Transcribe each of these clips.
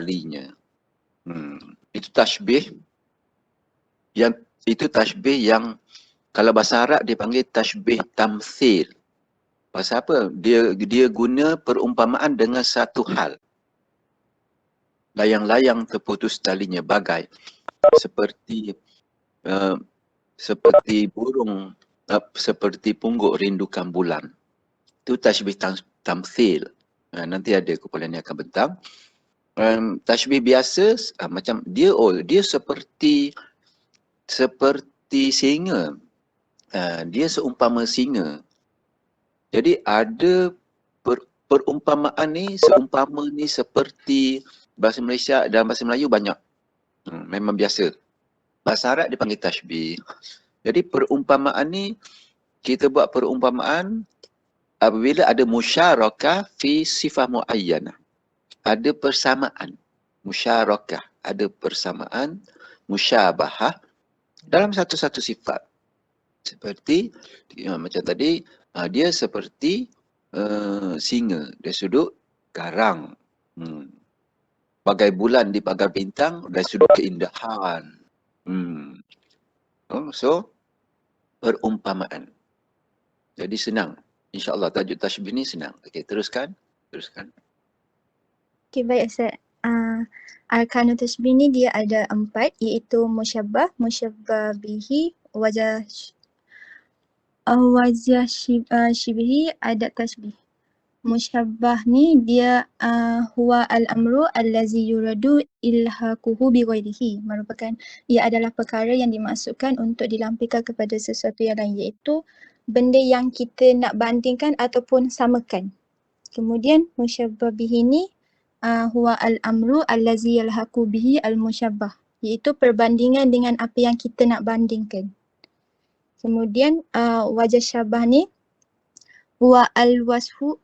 talinya. Itu tashbih yang kalau bahasa Arab dipanggil tashbih tamthil. Pasal apa? Dia guna perumpamaan dengan satu hal. Layang-layang terputus talinya, bagai seperti burung, seperti pungguk rindukan bulan. Itu tashbih tamthil. Nanti ada kumpulan yang akan bentang. Tashbih biasa macam dia seperti singa. Dia seumpama singa. Jadi ada perumpamaan seumpama ni seperti bahasa Malaysia dan bahasa Melayu banyak. Memang biasa. Bahasa Arab dipanggil tashbih. Jadi perumpamaan ni, kita buat perumpamaan apabila ada musyarakah fi sifah muayyanah. Ada persamaan. Musyarakah. Ada persamaan. Musyabahah. Dalam satu-satu sifat. Seperti, macam tadi, dia seperti singa. Dari sudut garang. Bagai bulan di pagar bintang dari sudut keindahan. So, perumpamaan. Jadi senang. InsyaAllah tajuk tashbih ni senang. Okey, teruskan. Okey, baik Ustaz. Arkanut tashbih ni dia ada 4, iaitu musyabbah, musyabbah bihi, wajah syibhi, adat tashbih. Musyabbah ni dia huwa al-amru allazi yuradu ilhaquhu bi ghairihi, merupakan ia adalah perkara yang dimaksudkan untuk dilampirkan kepada sesuatu yang lain, iaitu benda yang kita nak bandingkan ataupun samakan. Kemudian musyabbah bihi ni huwa al-amru allazi yalhaqu bihi al-musyabbah, iaitu perbandingan dengan apa yang kita nak bandingkan. Kemudian wajah syabah ni huwa al-wasfu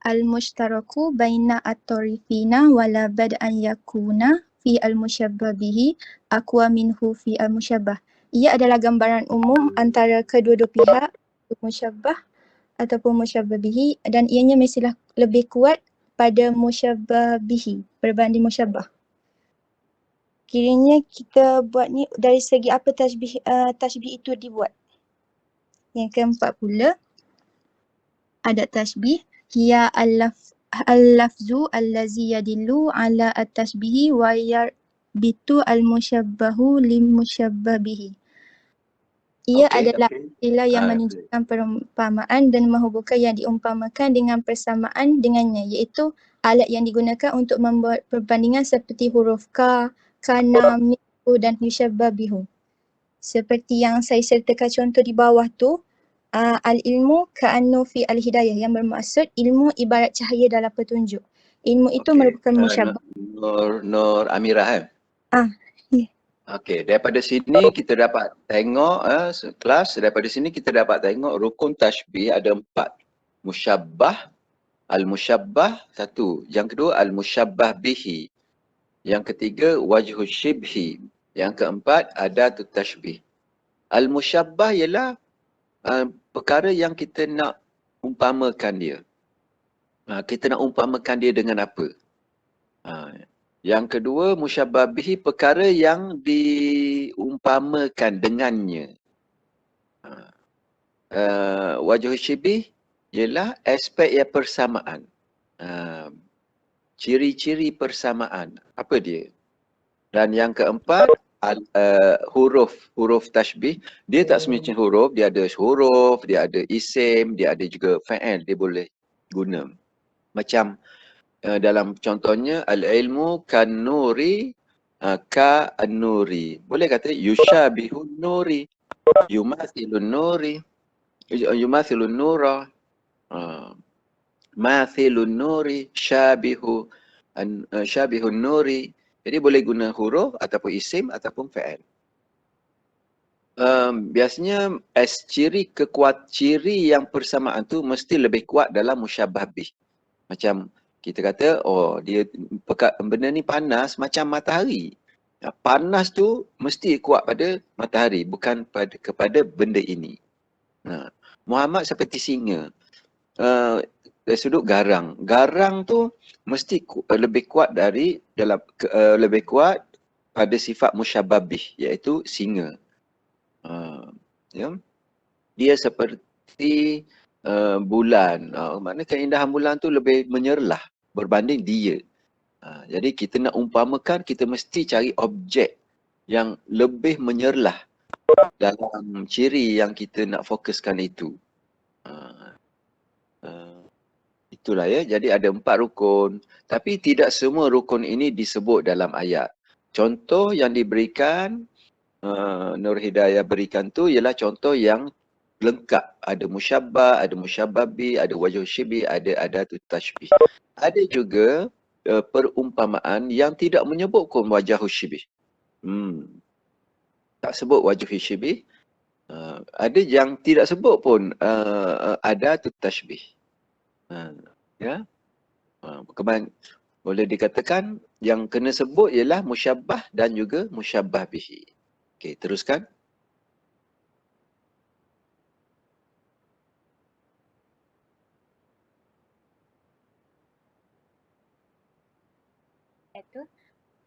al-mushtaraku baina at-tarifina wala bad an yakuna fi al-musyabbah bihi aqwa minhu fi al-musyabbah. Ia adalah gambaran umum antara kedua-dua pihak, musyabbah ataupun musyabbah bihi, dan ianya mestilah lebih kuat pada musyabbah bihi berbanding musyabbah. Kiranya kita buat ni dari segi apa tashbih itu dibuat. Yang keempat pula, adat tashbih hiya al-lafzu allazi yadillu ala at-tashbihi wa yarbitu al-musyabbahu lim-musyabbah bihi. Ia adalah istilah yang menunjukkan perumpamaan dan menghubungkan yang diumpamakan dengan persamaan dengannya, iaitu alat yang digunakan untuk membuat perbandingan seperti huruf ka, kana, mihu dan yusyabbah bihu. Seperti yang saya sertakan contoh di bawah tu, al-ilmu ka'annu fi al-hidayah, yang bermaksud ilmu ibarat cahaya dalam petunjuk. Ilmu itu merupakan musyabbah. Nur Amirah Ya. Okey, daripada sini kita dapat tengok kelas, daripada sini kita dapat tengok rukun tashbih ada 4. Musyabbah, al-musyabbah 1. Yang kedua al-musyabbah bihi. Yang ketiga wajhu syibhi. Yang keempat adatut tashbih. Al-musyabbah ialah perkara yang kita nak umpamakan dia. Kita nak umpamakan dia dengan apa? Yang kedua, musyabbah bihi, perkara yang diumpamakan dengannya. Wajh syibih ialah aspek yang persamaan. Ciri-ciri persamaan. Apa dia? Dan yang keempat, huruf tashbih. Dia tak semacam huruf, dia ada huruf, dia ada isim, dia ada juga fa'il, dia boleh guna. Macam dalam contohnya, al-ilmu kan nuri ka an-nuri. Boleh kata yushabihun nuri, yumathilun nuri, yumathilun nura, mathilun nuri, syabihun nuri. Jadi boleh guna huruf ataupun isim ataupun fa'il. Biasanya ciri yang persamaan tu mesti lebih kuat dalam musyabbah bih. Macam kita kata, benda ni panas macam matahari. Panas tu mesti kuat pada matahari, bukan kepada benda ini. Muhammad seperti singa. dari sudut garang. Garang tu mesti lebih kuat dari lebih kuat pada sifat musyabbabih, iaitu singa. Ya. Dia seperti bulan. Maknanya keindahan bulan tu lebih menyerlah berbanding dia. Jadi kita nak umpamakan, kita mesti cari objek yang lebih menyerlah dalam ciri yang kita nak fokuskan itu. Itulah ya. Jadi ada 4 rukun. Tapi tidak semua rukun ini disebut dalam ayat. Contoh yang diberikan, Nur Hidayah berikan tu ialah contoh yang lengkap. Ada musyabbah, ada musyabbabi, ada wajh syibih, ada adatut tashbih. Ada juga perumpamaan yang tidak menyebutkan wajh syibih. Tak sebut wajh syibih. Ada yang tidak sebut pun adatut tashbih. Ya. Boleh dikatakan yang kena sebut ialah musyabbah dan juga musyabbah bihi. Okey, teruskan.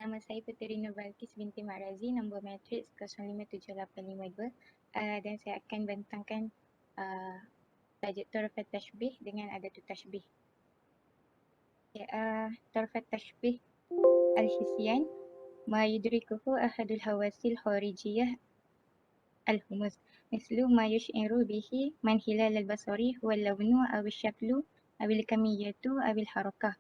Nama saya Puteri Nur Balkis binti Mak Razi, nombor matriks 057852 dan saya akan bentangkan tajuk Torfat Tashbih dengan adatut tashbih. Torfat Tashbih Al-Hisyan ma yudrikuhu ahadul hawasil kharijiyah al-humus mislu ma yush'iru bihi man hilal al-basari huwa al-lawnu aw al-shaklu aw al-kamiyatu aw al-harakah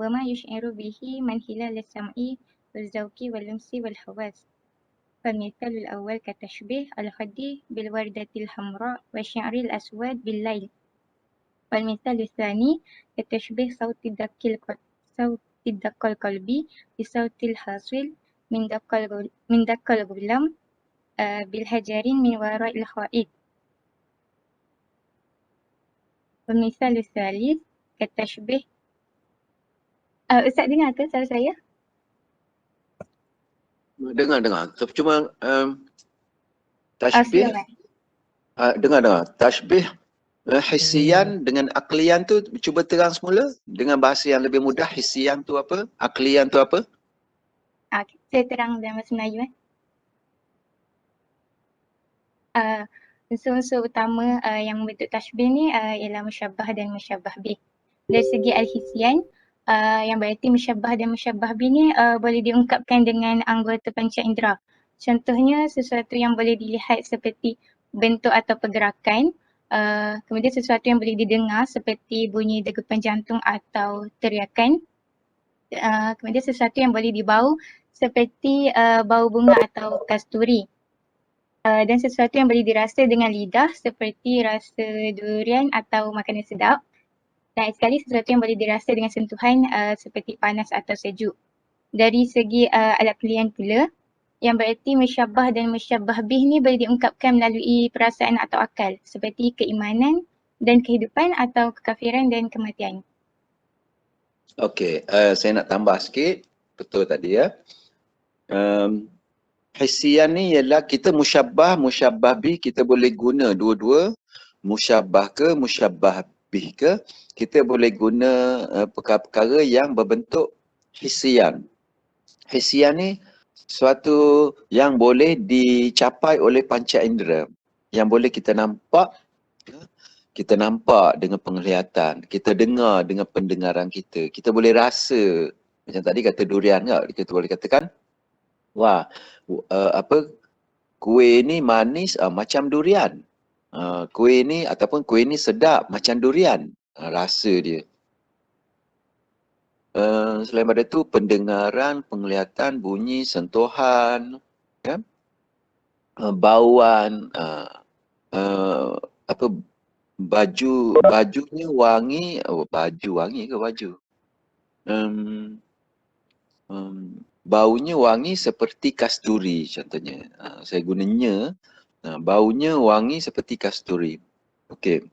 wa ma yush'iru bihi man hilal al-sam'i wal-zawqi wal-lamsi wal-hawas. فالمثال الأول كتشبيه الخد بالوردة الحمراء والشعر الأسود بالليل. والمثال الثاني كتشبيه صوت الدق القلبي بصوت الحاصل من دق الغلام بالهجر من وراء الخائط. والمثال الثالث كتشبيه Ustaz dengar ke suara saya? Dengar. Cuma tashbih, dengar. Tashbih hisian dengan aklian tu cuba terang semula dengan bahasa yang lebih mudah. Hisian tu apa? Aklian tu apa? Saya terang dalam bahasa Melayu. Unsur-unsur utama yang membentuk tashbih ni ialah musyabbah dan musyabbah bih. Dari segi al-hisian, yang berarti musyabbah dan musyabbah bih ni boleh diungkapkan dengan anggota panca indera. Contohnya sesuatu yang boleh dilihat seperti bentuk atau pergerakan, kemudian sesuatu yang boleh didengar seperti bunyi degupan jantung atau teriakan, kemudian sesuatu yang boleh dibau seperti bau bunga atau kasturi, dan sesuatu yang boleh dirasa dengan lidah seperti rasa durian atau makanan sedap. Dan sekali sesuatu yang boleh dirasa dengan sentuhan seperti panas atau sejuk. Dari segi alat pilihan pula, yang berarti musyabbah dan musyabbah bih ni boleh diungkapkan melalui perasaan atau akal seperti keimanan dan kehidupan atau kekafiran dan kematian. Okey, saya nak tambah sikit. Betul tadi ya. Hisian ni ialah kita musyabbah bih, kita boleh guna dua-dua. Musyabbah ke, musyabbah bih ke, kita boleh guna perkara-perkara yang berbentuk hisian. Hisian ni suatu yang boleh dicapai oleh panca indera, yang boleh kita nampak dengan penglihatan, kita dengar dengan pendengaran kita, kita boleh rasa. Macam tadi kata durian tak? Kita boleh katakan, wah, kuih ni manis macam durian. Kuih ni ataupun kuih ni sedap macam durian. Rasa dia. Selain daripada itu, pendengaran, penglihatan, bunyi, sentuhan, kan? Bauan, bajunya wangi, baju wangi ke baju? Baunya wangi seperti kasturi contohnya. Saya gunanya, baunya wangi seperti kasturi. Okey.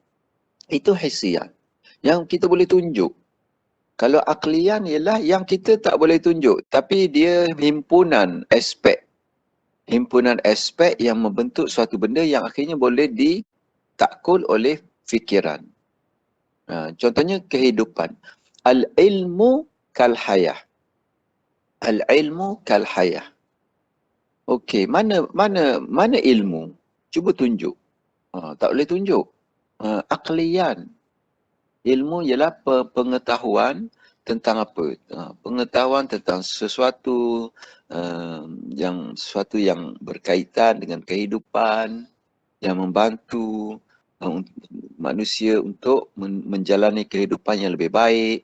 Itu hisian yang kita boleh tunjuk. Kalau aklian ialah yang kita tak boleh tunjuk, tapi dia himpunan aspek yang membentuk suatu benda yang akhirnya boleh ditakul oleh fikiran. Contohnya kehidupan. Al-ilmu kal hayah. Al-ilmu kal hayah. Okey, mana ilmu? Cuba tunjuk. Tak boleh tunjuk. Aqliyan. Ilmu ialah pengetahuan tentang apa? Pengetahuan tentang sesuatu yang berkaitan dengan kehidupan, yang membantu manusia untuk menjalani kehidupan yang lebih baik.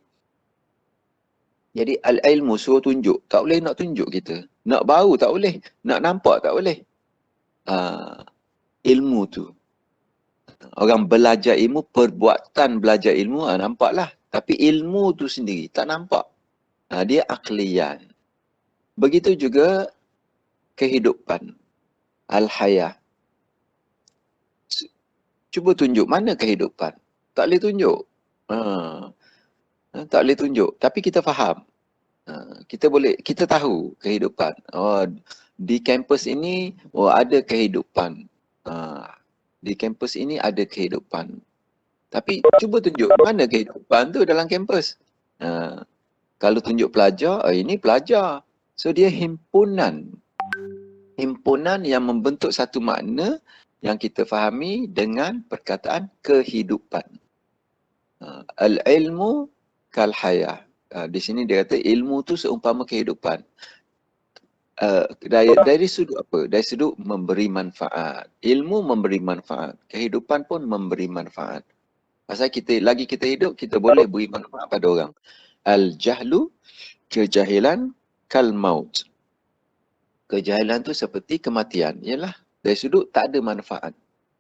Jadi al-ilmu suruh tunjuk. Tak boleh nak tunjuk kita. Nak bau tak boleh. Nak nampak tak boleh. Ilmu tu. Orang belajar ilmu, perbuatan belajar ilmu, nampaklah. Tapi ilmu tu sendiri tak nampak. Dia aqliyan. Begitu juga kehidupan. Al-hayah. Cuba tunjuk mana kehidupan. Tak boleh tunjuk. Tak boleh tunjuk. Tapi kita faham. Kita tahu kehidupan. Di kampus ini, ada kehidupan. Di kampus ini ada kehidupan. Tapi cuba tunjuk mana kehidupan tu dalam kampus. Kalau tunjuk pelajar, ini pelajar. So dia himpunan. Himpunan yang membentuk satu makna yang kita fahami dengan perkataan kehidupan. Al-ilmu kal hayah. Di sini dia kata ilmu tu seumpama kehidupan. Dari sudut apa? Dari sudut memberi manfaat. Ilmu memberi manfaat. Kehidupan pun memberi manfaat. Pasal kita hidup, kita boleh beri manfaat pada orang. Al-jahlu, kejahilan, kal maut. Kejahilan tu seperti kematian. Ialah dari sudut tak ada manfaat.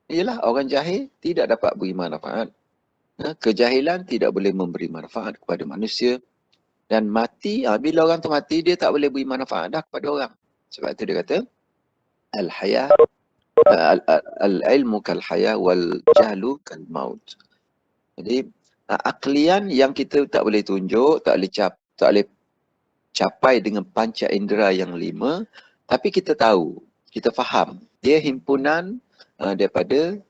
Ialah orang jahil tidak dapat beri manfaat. Kejahilan tidak boleh memberi manfaat kepada manusia. Dan mati, bila orang tu mati, dia tak boleh beri manfaat dah kepada orang. Sebab itu dia kata, al-hayah, al-ilmu kal-hayah wal-jahlu kal-maut. Jadi, aklian yang kita tak boleh tunjuk, tak boleh capai dengan panca indera yang 5, tapi kita tahu, kita faham. Dia himpunan daripada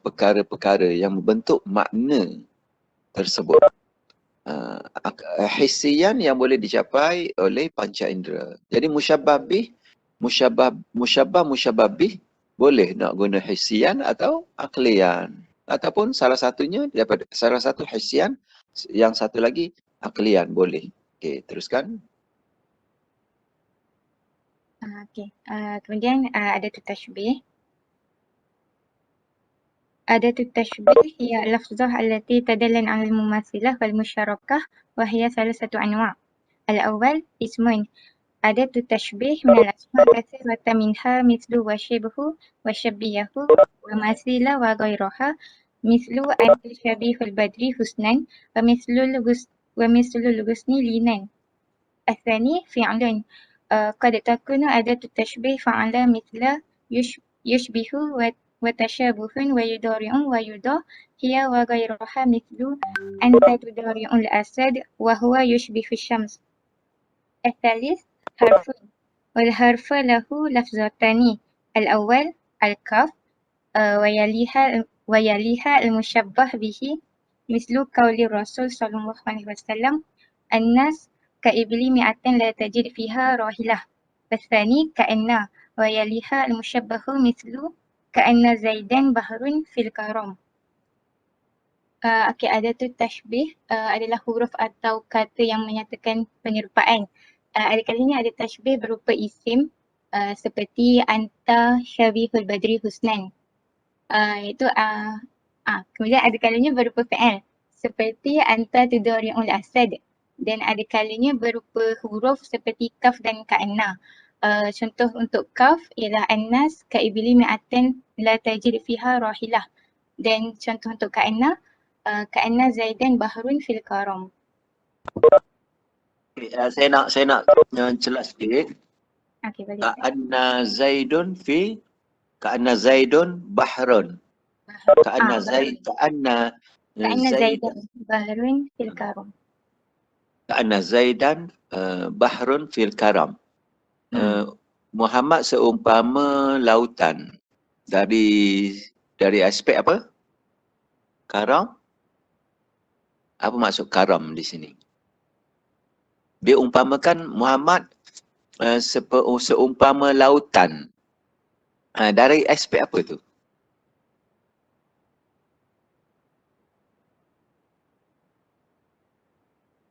perkara-perkara yang membentuk makna tersebut. Hisian yang boleh dicapai oleh panca indera. Jadi musyabbah bih boleh nak guna hisian atau aklian. Ataupun salah satunya daripada salah satu hisian, yang satu lagi aklian boleh. Okey, teruskan. Kemudian ada tashbih. أداة التشبيه هي اللفظة التي تدل على المماثلة والمشاركة وهي 3 أنواع. الأول اسم. أداة التشبيه من الأسماء كثيرة منها مثل وشبه وشبيه ومثيل وغيرها مثل أنت شبيه البدر حسنا ومثل الغصن لينا. الثاني فعل. قد تكون أداة التشبيه فعل مثل يشبه وتشابه ويضارع ويضاع هي وغيرها مثل أنت تضارع الأسد وهو يشبه الشمس. الثالث حرف. والحرف له لفظتان. الأول الكاف ويليها المشبه به مثل قول الرسول صلى الله عليه وسلم الناس كإبل 100 لا تجد فيها راحلة. والثاني كأن ويليها المشبه مثل كأن زيدان بحر في الكرم. Adatul tashbih adalah huruf atau kata yang menyatakan penyerupaan. Ada kalanya ada tashbih berupa isim seperti anta syabihul badri husnan. Kemudian ada kalanya berupa fi'il seperti anta tudari'ul asad, dan ada kalanya berupa huruf seperti kaf dan ka'anna. Contoh untuk kaf ialah annas ka'ibili mi'atan la tajid fiha rahilah, dan contoh untuk ka'anna ka'anna zaidan bahrun fil karam. Saya nak jelas sikit. Okey, boleh. Ka'anna zaidun bahrun. Ka'anna zaidan bahrun fil karam. Ka'anna zaidan bahrun fil karam. Muhammad seumpama lautan. Dari aspek apa? Karam? Apa maksud karam di sini? Dia umpamakan Muhammad seumpama lautan. Dari aspek apa tu?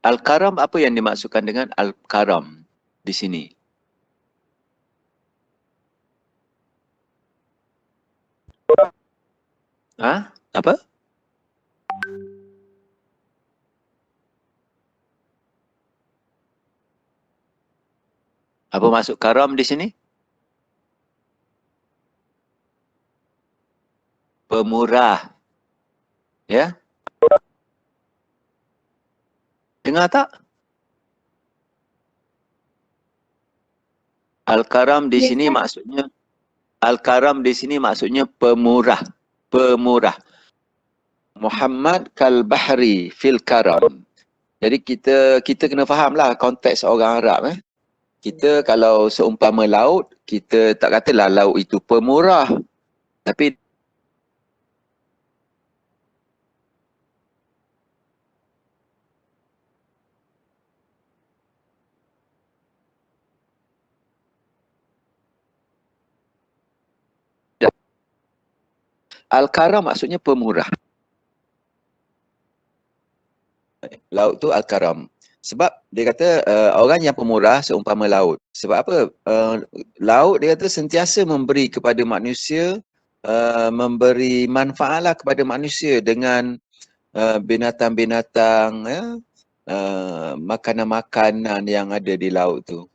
Al-Karam, apa yang dimaksudkan dengan Al-Karam di sini? Apa? Apa maksud karam di sini? Pemurah. Ya? Dengar tak? Al-Karam di sini maksudnya Al-Karam di sini maksudnya pemurah. Pemurah. Muhammad kal bahri fil karam. Jadi kita kena fahamlah konteks orang Arab. Kita kalau seumpama laut, kita tak katalah laut itu pemurah. Tapi Al-Karam maksudnya pemurah. Laut tu Al-Karam. Sebab dia kata orang yang pemurah seumpama laut. Sebab apa? Laut dia kata sentiasa memberi kepada manusia, memberi manfaatlah kepada manusia dengan binatang-binatang, makanan-makanan yang ada di laut tu.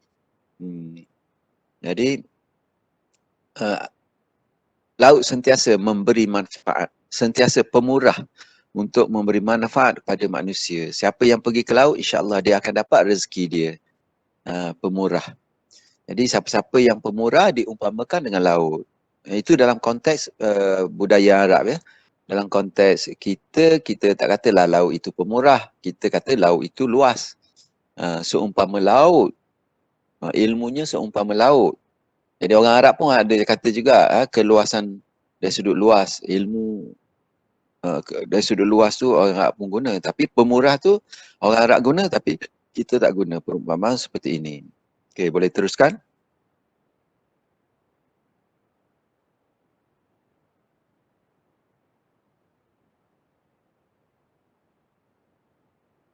Jadi laut sentiasa memberi manfaat, sentiasa pemurah untuk memberi manfaat kepada manusia. Siapa yang pergi ke laut, insya-Allah dia akan dapat rezeki dia. Pemurah. Jadi siapa-siapa yang pemurah diumpamakan dengan laut. Itu dalam konteks budaya Arab ya. Dalam konteks kita tak katalah laut itu pemurah. Kita kata laut itu luas. Seumpama laut. Ilmunya seumpama laut. Jadi orang Arab pun ada kata juga keluasan dari sudut luas. Ilmu dari sudut luas tu orang Arab pun guna. Tapi pemurah tu orang Arab guna tapi kita tak guna perumpamaan seperti ini. Okey, boleh teruskan?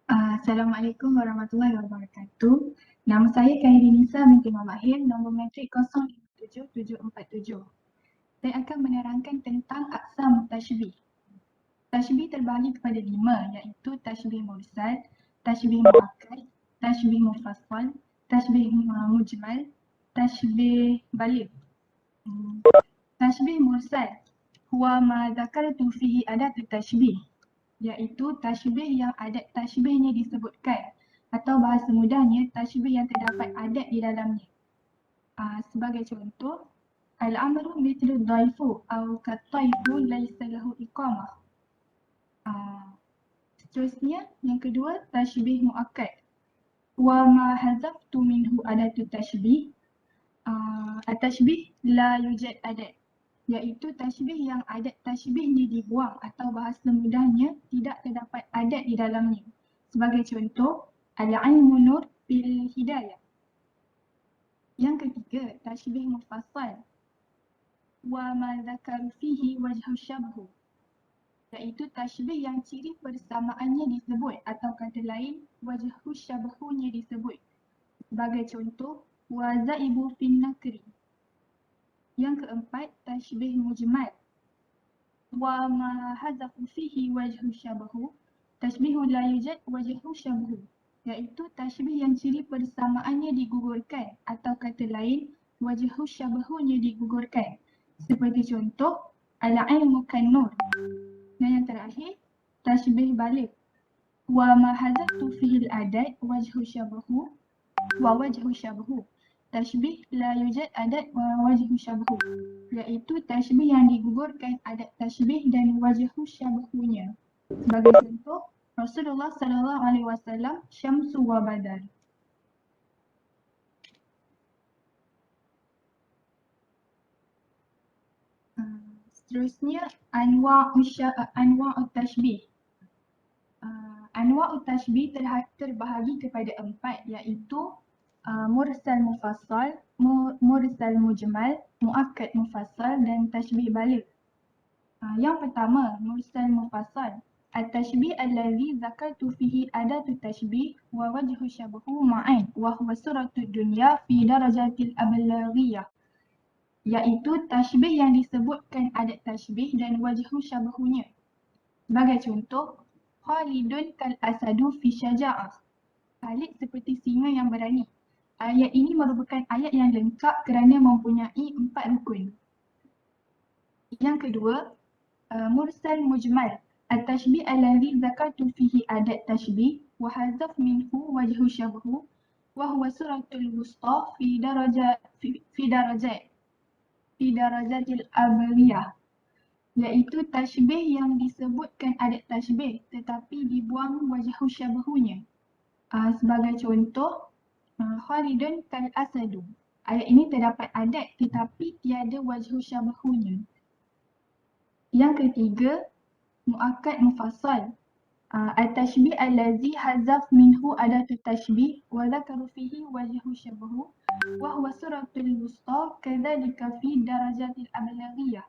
Assalamualaikum warahmatullahi wabarakatuh. Nama saya Khairi Nisa binti Mahir, nombor matrik 057747. Saya akan menerangkan tentang aqsam tashbih. Tashbih terbahagi kepada 5, iaitu tashbih mursal, tashbih muakkad, tashbih mufassal, tashbih mujmal, tashbih baligh. Tashbih mursal huwa ma dzakartu fihi adat tashbih, iaitu tashbih yang adat tashbihnya disebutkan, atau bahasa mudahnya tashbih yang terdapat adat di dalamnya. Sebagai contoh, al-amru mithlu dhaifu atau kataifu laysa lahu iqamah. Seterusnya, yang kedua, tashbih muakkad. Wa ma hazaftu minhu adatu tashbih. At-tashbih la yujad adat, iaitu tashbih yang adat tashbihnya dibuang atau bahasa mudahnya tidak terdapat adat di dalamnya. Sebagai contoh, al-ilmu nur bil hidayah. Yang ketiga, tashbih mufassal. Wa ma dzakaru fihi wajhu syabhu, iaitu tashbih yang ciri persamaannya disebut atau kata lain wajhu syabhunya disebut. Sebagai contoh, wa zaibu fin nakri. Yang keempat, tashbih mujmal. Wa ma hazafu fihi wajhu syabhu, tashbihu la yujad wajhu syabhu, iaitu tashbih yang ciri persamaannya digugurkan atau kata lain wajhu syabhunya digugurkan. Seperti contoh, al-ilmu kan-nur. Dan yang terakhir, tashbih baligh. Wa ma hazaftu fihi al-adat wajhu syabhu wa wajhu syabhu, tashbih la yujad adat wa wajhu syabhu, iaitu tashbih yang digugurkan adat tashbih dan wajhu syabhunya. Sebagai contoh, Rasulullah SAW syamsu wa badar. Seterusnya, anwa'ut tashbih. Anwa'ut tashbih terbahagi kepada 4, iaitu mursal mufassal, mursal mujmal, muakkad mufassal dan tashbih baligh. Yang pertama, mursal mufassal. At-tashbih alladhi zakartu fihi adatu tashbih wa wajhu syabahu ma'an wa huwa suratul dunya fi darajatil ablaghiyah. Iaitu tashbih yang disebutkan adat tashbih dan wajhu syabahunya. Sebagai contoh, Khalidun kal asadu fi syaja'ah. Khalid seperti singa yang berani. Ayat ini merupakan ayat yang lengkap kerana mempunyai 4 rukun. Yang kedua, mursal mujmal. At-tashbih alladhi zakartu fihi adat tashbih wa hazaf minhu wajhu syabahu wa huwa suratul wusta fi darajatil abliyah. Iaitu tashbih yang disebutkan adat tashbih tetapi dibuang wajhu syabahunya. Sebagai contoh, Khalidun kal asadu. Ayat ini terdapat adat tetapi tiada wajhu syabahunya. Yang ketiga, muakkad mufassal. At-tashbih allazi hazaf minhu adatu tashbih wa dhakaru fihi wajhu syabahu wa huwa suratul wusta kadzalika fi darajatil ablaghiyah.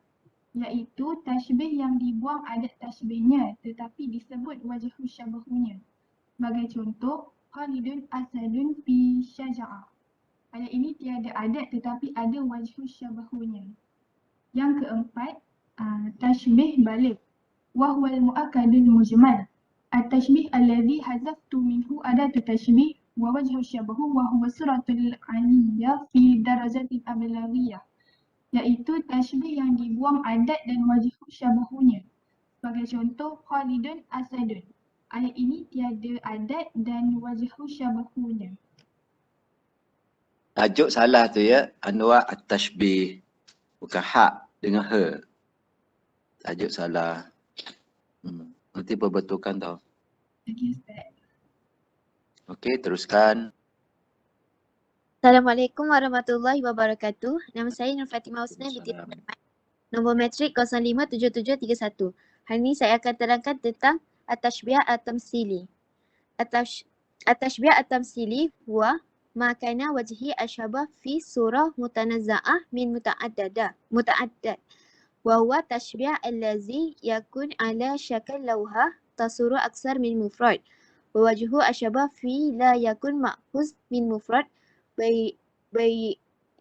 Iaitu tashbih yang dibuang adat tashbihnya tetapi disebut wajhu syabahunya. Sebagai contoh, Khalidun asadun fi syaja'ah. Ayat ini tiada adat tetapi ada wajhu syabahunya. Yang keempat, tashbih baligh. Wa huwa al-mu'akkadul mujmal. At-tashbih alladhi hazaftu minhu adatu tashbih wa wajhu syabahu wa huwa suratul aliyah fi darajatil ablaghiyah. Iaitu tashbih yang dibuang adat dan wajhu syabahunya. Sebagai contoh, Khalidun asadun. Ayat ini tiada adat dan wajhu syabahunya. Tajuk salah tu ya, anwa' at-tashbih. Bukan hak dengan her. Tajuk salah. Nanti perbetulkan tau. Okey Ustaz. Okey, teruskan. Assalamualaikum warahmatullahi wabarakatuh. Nama saya Nur Fatimah Husna binti Waalaikumsalam. nombor matrik 057731. Hari ini saya akan terangkan tentang at-tashbih at-tamsili. At-tashbih at-tamsili huwa ma kana wajhi asyabah fi surah mutanazza'ah min muta'addad. Wa huwa tashbih allazi yakun ala syakal lawhah tasuru aksar min mufrad. Wa wajhu asyabah fi la yakun ma'khuz min mufrad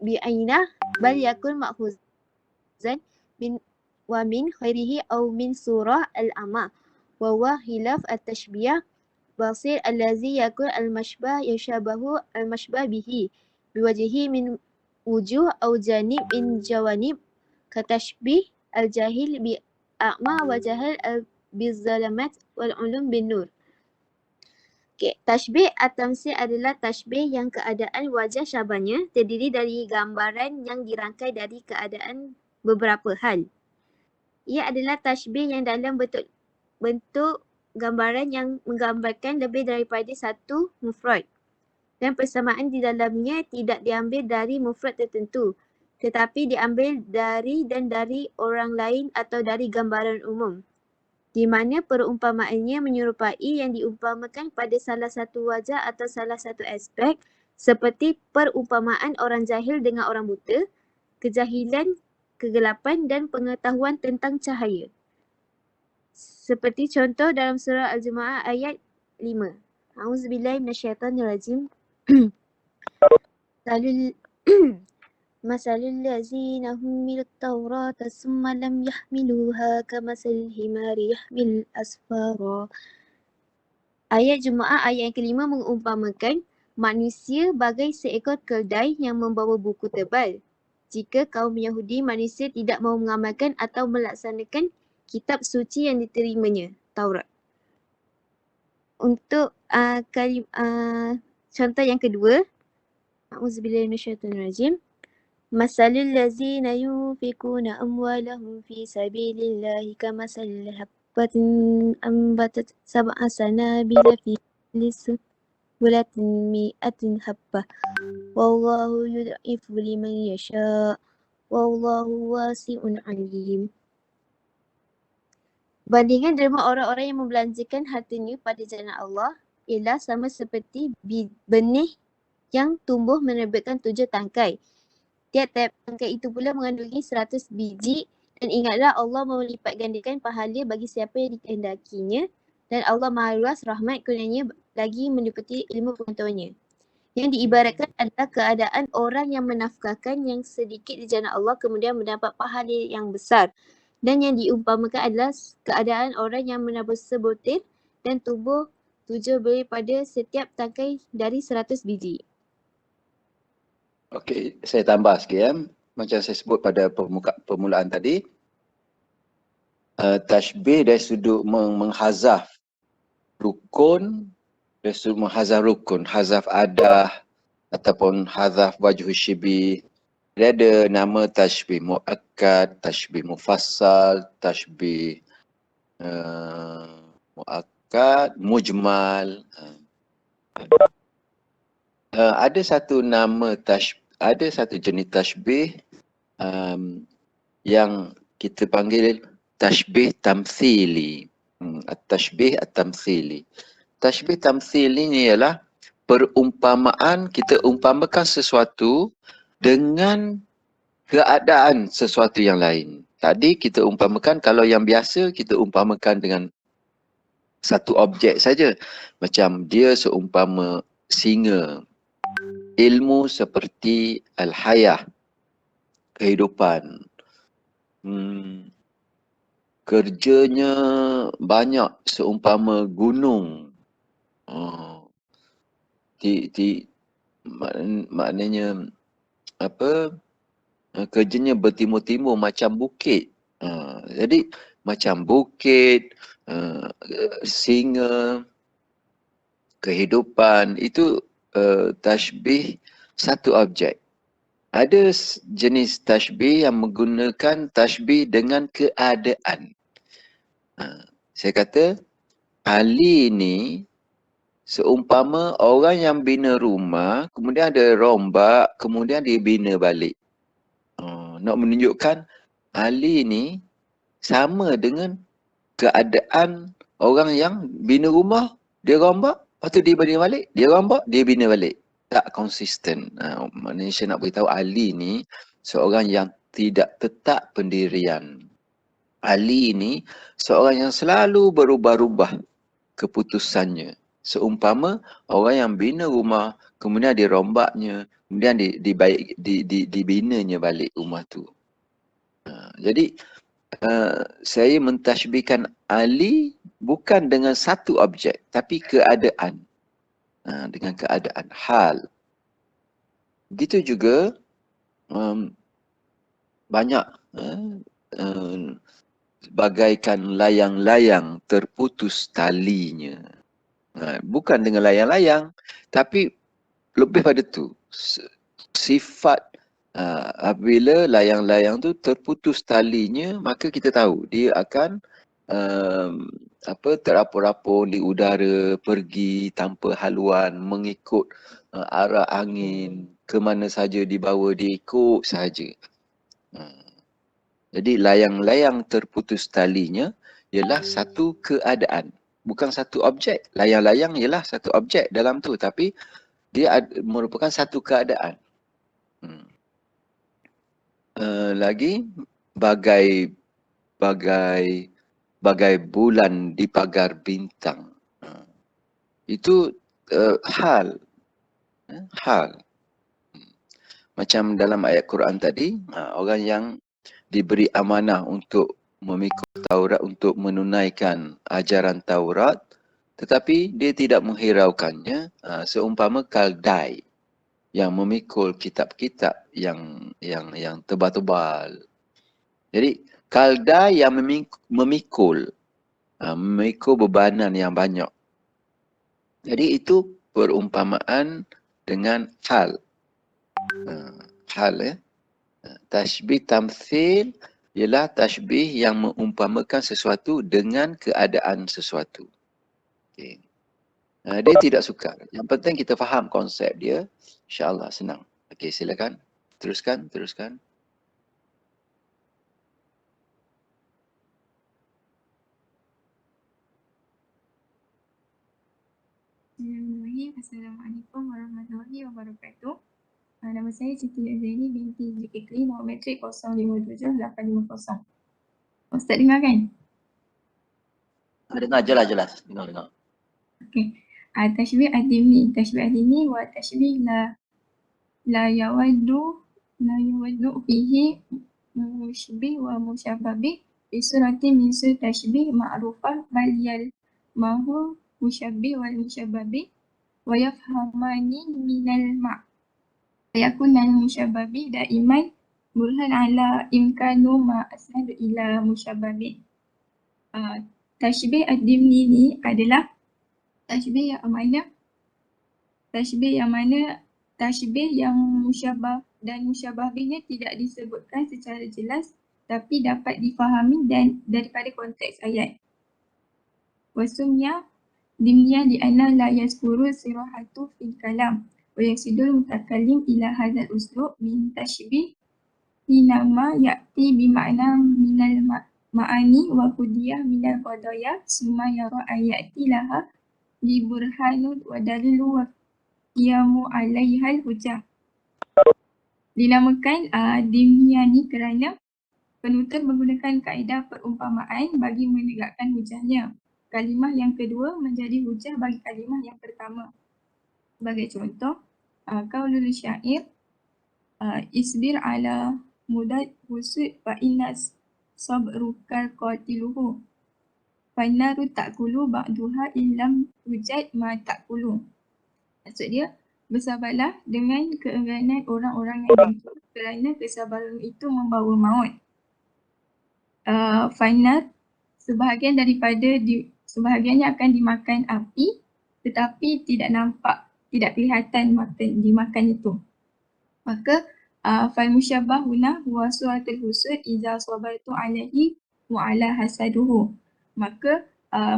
bi'ainah bal yakun ma'khuzan min wa min khairihi aw min surah al-amma wa huwa khilaf at-tashbih basir allazi yakun al-mashbah yashabahu al-mashbah bihi biwajhi min wujuh aw janib min jawanib katashbih al-jahil bi a'ma wa jahil bizalamat wal ulum bin nur. Okay. Tashbih at-tamsil adalah tashbih yang keadaan wajah syabahnya terdiri dari gambaran yang dirangkai dari keadaan beberapa hal. Ia adalah tashbih yang dalam bentuk gambaran yang menggambarkan lebih daripada satu mufrad. Dan persamaan di dalamnya tidak diambil dari mufrad tertentu, tetapi diambil dari dan dari orang lain atau dari gambaran umum. Di mana perumpamaannya menyerupai yang diumpamakan pada salah satu wajah atau salah satu aspek seperti perumpamaan orang jahil dengan orang buta, kejahilan, kegelapan dan pengetahuan tentang cahaya. Seperti contoh dalam surah Al-Jumu'ah ayat 5. A'udzubillahi minasyaitonirrajim. Masalul ladzina hummilut taurata summa lam yahmiluha kamasalil himari yahmil asfara. Ayat Jumu'ah ayat yang kelima mengumpamakan manusia bagai seekor keldai yang membawa buku tebal. Jika kaum Yahudi manusia tidak mahu mengamalkan atau melaksanakan kitab suci yang diterimanya, Taurat. Untuk contoh yang kedua, A'udzubillahi minasyaitonirrajim. Masalul ladzina yunfikuna amwalahum fi sabilillahi kamasalil habbatin ambatat sab'a sanabila fi kulli sunbulatin mi'atin habbah. Wallahu yud'ifu liman yasha' wallahu wasi'un alim. Bandingan derma orang-orang yang membelanjakan hartanya pada jalan Allah ialah sama seperti benih yang tumbuh menerbitkan 7 tangkai. Tiap-tiap tangkai itu pula mengandungi 100 biji dan ingatlah Allah melipat gandakan pahala bagi siapa yang dikehendakinya dan Allah Maha Luas rahmat kurnianya lagi meliputi ilmu pengetahuannya. Yang diibaratkan adalah keadaan orang yang menafkahkan yang sedikit di jalan Allah kemudian mendapat pahala yang besar. Dan yang diumpamakan adalah keadaan orang yang menabur sebutir dan tumbuh 7 buah pada setiap tangkai dari 100 biji. Okey, saya tambah sikit ya. Macam saya sebut pada permulaan tadi, tashbih dari sudut menghazaf rukun, dari sudut menghazaf rukun, hazaf adah ataupun hazaf wajhu syibih. Dia ada nama tashbih muakkad, tashbih mufassal, tashbih muakkad, mujmal. Ada satu jenis tashbih yang kita panggil tashbih tamthili. Tashbih at-tamthili. Tashbih tamthili ni ialah perumpamaan, kita umpamakan sesuatu dengan keadaan sesuatu yang lain. Tadi kita umpamakan, kalau yang biasa kita umpamakan dengan satu objek saja. Macam dia seumpama singa. Ilmu seperti al-hayah, kehidupan. Kerjanya banyak seumpama gunung. Maknanya apa? Kerjanya bertimur-timur macam bukit. Jadi macam bukit, singa, kehidupan, itu tashbih satu objek. Ada jenis tashbih yang menggunakan tashbih dengan keadaan. Saya kata, Ali ni seumpama orang yang bina rumah, kemudian ada rombak, kemudian dia bina balik. Nak menunjukkan Ali ni sama dengan keadaan orang yang bina rumah, dia rombak, lepas tu dia bina balik, dia rombak, dia bina balik. Tak konsisten. Maknanya saya nak beritahu Ali ni seorang yang tidak tetap pendirian. Ali ni seorang yang selalu berubah-ubah keputusannya. Seumpama orang yang bina rumah, kemudian dirombaknya, kemudian dibinanya balik rumah tu. Jadi saya mentashbihkan Ali bukan dengan satu objek, tapi keadaan. Dengan keadaan, hal. Begitu juga banyak bagaikan layang-layang terputus talinya. Bukan dengan layang-layang, tapi lebih pada tu. Sifat apabila layang-layang tu terputus talinya, maka kita tahu dia akan terapur-apur di udara, pergi tanpa haluan, mengikut arah angin, ke mana saja dibawa dia ikut sahaja. Jadi layang-layang terputus talinya ialah satu keadaan, bukan satu objek. Layang-layang ialah satu objek dalam tu, tapi dia merupakan satu keadaan. Lagi bagai bulan di pagar bintang. Itu hal. Macam dalam ayat Quran tadi, orang yang diberi amanah untuk memikul Taurat, untuk menunaikan ajaran Taurat, tetapi dia tidak menghiraukannya, seumpama kaldai yang memikul kitab-kitab yang tebal-tebal. Jadi kaldai yang memikul bebanan yang banyak. Jadi itu perumpamaan dengan hal. Hal ya. Tashbih tamthil ialah tashbih yang mengumpamakan sesuatu dengan keadaan sesuatu. Okay. Dia tidak sukar. Yang penting kita faham konsep dia. InsyaAllah senang. Okey, silakan. Teruskan. Bismillahirrahmanirrahim. Assalamualaikum warahmatullahi wabarakatuh. Nama saya Siti Azzaini binti Zulkifli, nombor metrik 057850. Ustaz dengar kan? Dengar jelas. Dengar. Okey. Tashbih ad-dimni. Tashbih ad-dimni wa tashbih la yawaddu fihi musybih wa musyabbah bih fi surati min sur tashbih ma'rufah bal yal mahu musyabbih wal musyabbah bih wa yafhamani minal ma' wa yakun al musyabbah bih daiman burhan ala imkanu ma asnadu ila musyabbah bih. Tashbih ad-dimni ni adalah tashbih yang musyabbah dan musyabbah bihnya tidak disebutkan secara jelas tapi dapat difahami dan daripada konteks ayat. Wasumnya dimnya li'anna la yazkuru sirahatu fil kalam wa yasidul mutakallim ila hadzal uslub min tashbih hinama ya'ti bima'na minal ma'ani wa qudiyah minal qadaya summa yara ayati laha li burhanud wa dalilu wa qiyamu alaihal hujah. Dinamakan dimnya ni kerana penutur menggunakan kaedah perumpamaan bagi menegakkan hujahnya. Kalimah yang kedua menjadi hujah bagi kalimah yang pertama. Sebagai contoh, qaulul syair isbir ala mudad husud fa inna sabrukal qatiluhu fannaru ta'kulu ba'duha illam hujat ma ta'kulu. Maksud dia, bersabarlah dengan keengganan orang-orang yang dengki kerana kesabaran itu membawa maut. Fannar, sebahagiannya akan dimakan api tetapi tidak nampak, tidak kelihatan dimakan itu. Maka fal musyabbah huna huwa suratul husud idza sabartu alaihi wa ala hasaduhu. Maka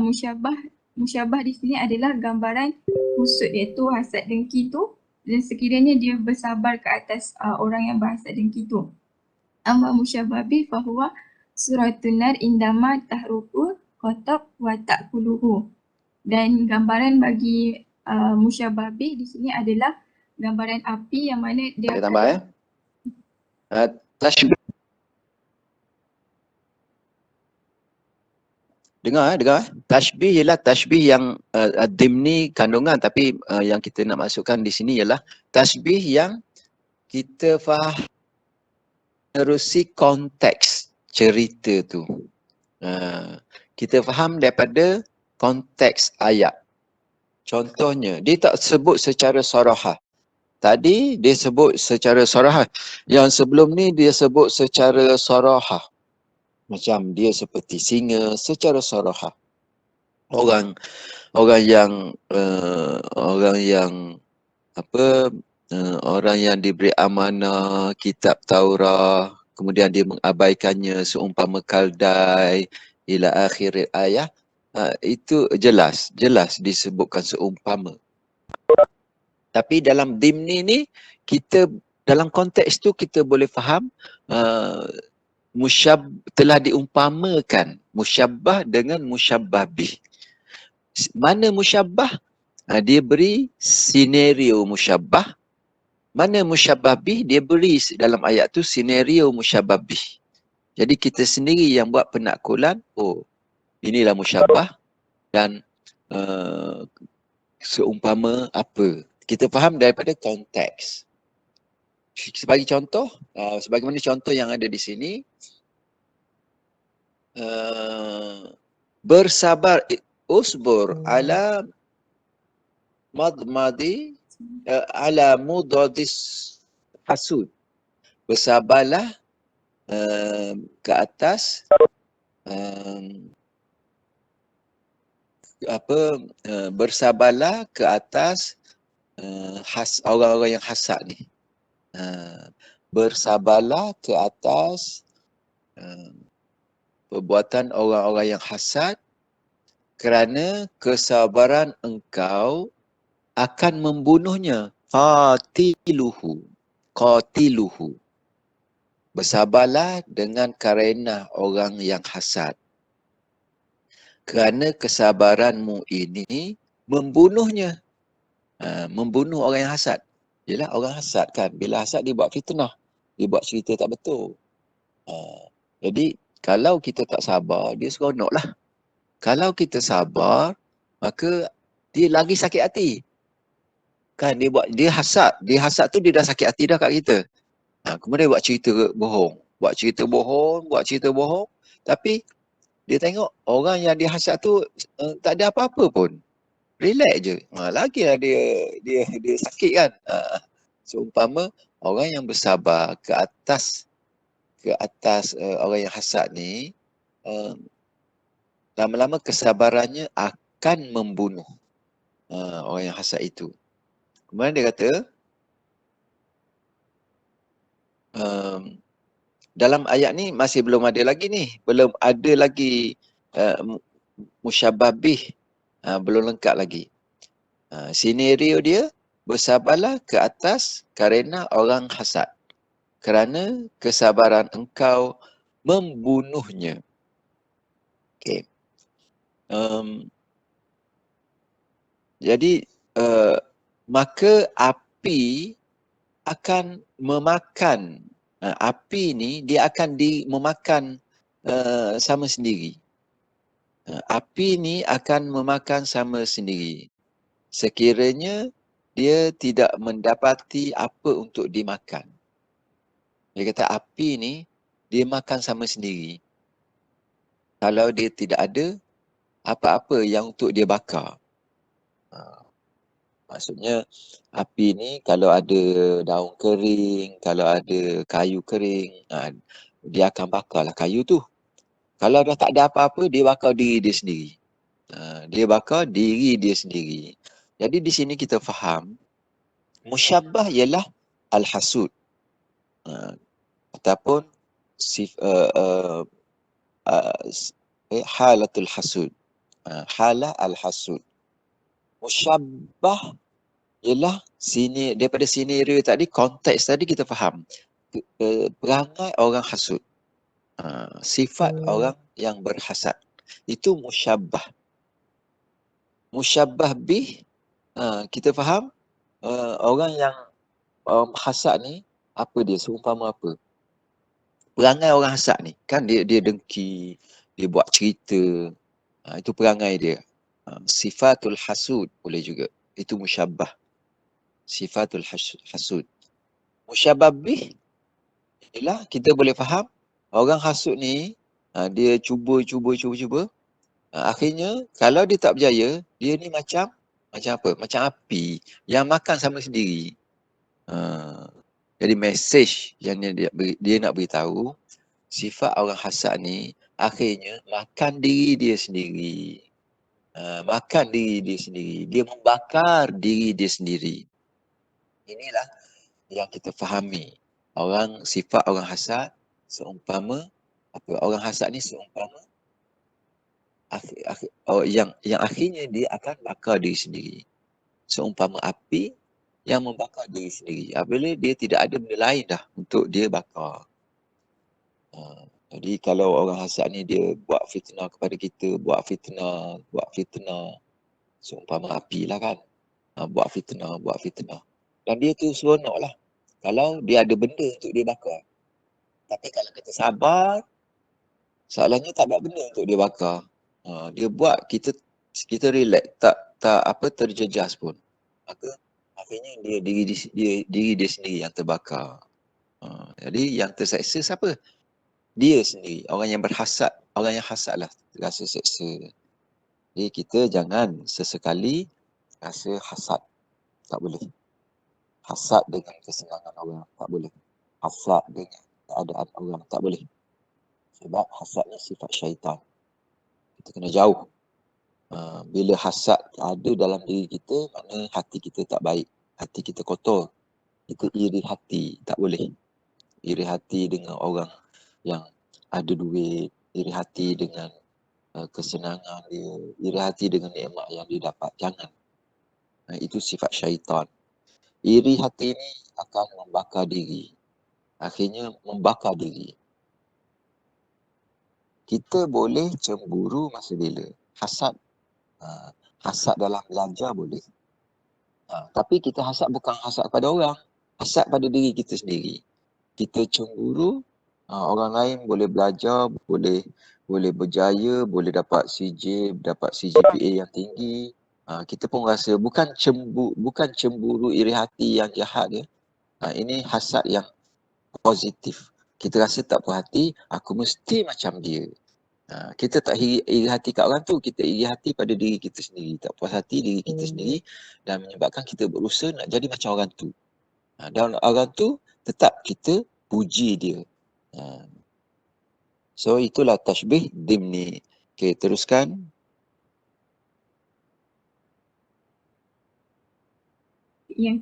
musyabbah di sini adalah gambaran husud, iaitu hasad dengki tu, dan sekiranya dia bersabar ke atas orang yang berhasad dengki tu. Amma musyabbah bih fahuwa suratun nar indama tahruku qatab wa ta'kuluhu. Dan gambaran bagi musyabbah bih di sini adalah gambaran api yang mana dia Saya tambah tashbih. Dengar. Tashbih ialah tashbih yang dimni kandungan, tapi yang kita nak masukkan di sini ialah tashbih yang kita faham menerusi konteks cerita tu. Kita faham daripada konteks ayat. Contohnya, dia tak sebut secara sarahah. Tadi dia sebut secara sarahah. Yang sebelum ni dia sebut secara sarahah. Macam dia seperti singa secara sarahah. Orang yang diberi amanah kitab Taurah, kemudian dia mengabaikannya seumpama kaldai ila akhir ayat, itu jelas disebutkan seumpama. Tapi dalam dimni ni, kita dalam konteks tu kita boleh faham telah diumpamakan musyabbah dengan musyabbah bih. Mana musyabbah? Dia beri sinerio musyabbah. Mana musyabbah bih? Dia beri dalam ayat tu sinerio musyabbah bih. Jadi kita sendiri yang buat penakkulan, inilah musyabbah dan seumpama apa. Kita faham daripada konteks. Sebagai contoh, sebagaimana contoh yang ada di sini, bersabar, usbur ala madmadi ala mudadis hasud. Bersabarlah ke atas bersabarlah ke atas orang-orang yang hasad ni. Bersabarlah ke atas perbuatan orang-orang yang hasad kerana kesabaran engkau akan membunuhnya. Qatiluhu. Bersabarlah dengan karenah orang yang hasad. Kerana kesabaranmu ini membunuhnya. Membunuh orang yang hasad. Yelah, orang hasad kan, bila hasad dia buat fitnah, dia buat cerita tak betul. Jadi kalau kita tak sabar, dia seronok lah. Kalau kita sabar, maka dia lagi sakit hati. Kan dia hasad tu dia dah sakit hati dah kat kita. Kemudian buat cerita bohong, tapi dia tengok orang yang dia hasad tu tak ada apa-apa pun. Relax je. Lagilah dia sakit kan. Seumpama orang yang bersabar ke atas orang yang hasad ni, lama-lama kesabarannya akan membunuh orang yang hasad itu. Kemudian dia kata, dalam ayat ni masih belum ada lagi ni. Belum ada lagi musyabbah bih. Belum lengkap lagi. Senario dia, bersabarlah ke atas kerana orang hasad. Kerana kesabaran engkau membunuhnya. Okay. Jadi, maka api akan memakan. Api ni dia akan memakan sama sendiri. Api ni akan memakan sama sendiri. Sekiranya dia tidak mendapati apa untuk dimakan. Dia kata api ni dia makan sama sendiri. Kalau dia tidak ada apa-apa yang untuk dia bakar. Maksudnya api ni kalau ada daun kering, kalau ada kayu kering, dia akan bakarlah kayu tu. Kalau dah tak ada apa-apa, dia bakar diri dia sendiri. Dia bakar diri dia sendiri. Jadi di sini kita faham, musyabbah ialah al-hasud. Ataupun halatul hasud. Halah al-hasud. Musyabbah ialah daripada senario tadi, konteks tadi kita faham. Perangai orang hasud. Sifat orang yang berhasad. Itu musyabbah. Musyabbah bih, kita faham orang yang hasad ni, apa dia, seumpama apa. Perangai orang hasad ni, kan dia dengki, dia buat cerita. Itu perangai dia. Sifatul hasud boleh juga. Itu musyabbah. Sifatul hasud. Musyabbah bih ialah kita boleh faham orang hasud ni, dia cuba. Akhirnya kalau dia tak berjaya, dia ni macam apa? Macam api yang makan sama sendiri. Jadi message yang dia nak beritahu, sifat orang hasad ni akhirnya makan diri dia sendiri. Makan diri dia sendiri. Dia membakar diri dia sendiri. Inilah yang kita fahami. Sifat orang hasad seumpama apa? Orang hasad ni seumpama yang akhirnya dia akan bakar diri sendiri. Seumpama api yang membakar diri sendiri. Apabila dia tidak ada benda lain dah untuk dia bakar. Jadi kalau orang hasad ni dia buat fitnah kepada kita, buat fitnah. Seumpama api lah kan. Buat fitnah. Dan dia tu seronok lah. Kalau dia ada benda untuk dia bakar. Tapi kalau kita sabar, soalannya tak ada benda untuk dia bakar. Dia buat kita relax, tak terjejas pun. Maka akhirnya diri dia sendiri yang terbakar. Jadi yang terseksa siapa? Dia sendiri, orang yang berhasad, orang yang hasad lah rasa seksa. Jadi kita jangan sesekali rasa hasad. Tak boleh. Hasad dengan kesenangan orang, tak boleh. Hasad dengan keadaan orang, tak boleh. Sebab hasad ni sifat syaitan. Kita kena jauh. Bila hasad ada dalam diri kita, maknanya hati kita tak baik. Hati kita kotor. Kita iri hati, tak boleh. Iri hati dengan orang yang ada duit, iri hati dengan kesenangan dia, iri hati dengan nikmat yang dia dapat. Jangan. Itu sifat syaitan. Iri hati ni akan membakar diri. Akhirnya membakar diri. Kita boleh cemburu masa bila? Hasad dalam belajar boleh. Tapi kita hasad bukan hasad pada orang, hasad pada diri kita sendiri. Kita cemburu orang lain boleh belajar, boleh berjaya, boleh dapat dapat CGPA yang tinggi. Kita pun rasa bukan cemburu iri hati yang jahat ya. Ini hasad yang positif. Kita rasa tak puas hati, aku mesti macam dia. Kita tak iri hati kat orang tu, kita iri hati pada diri kita sendiri. Tak puas hati diri kita sendiri dan menyebabkan kita berusaha nak jadi macam orang tu. Dan orang tu tetap kita puji dia. So itulah tashbih dimni. Okay, teruskan. Yang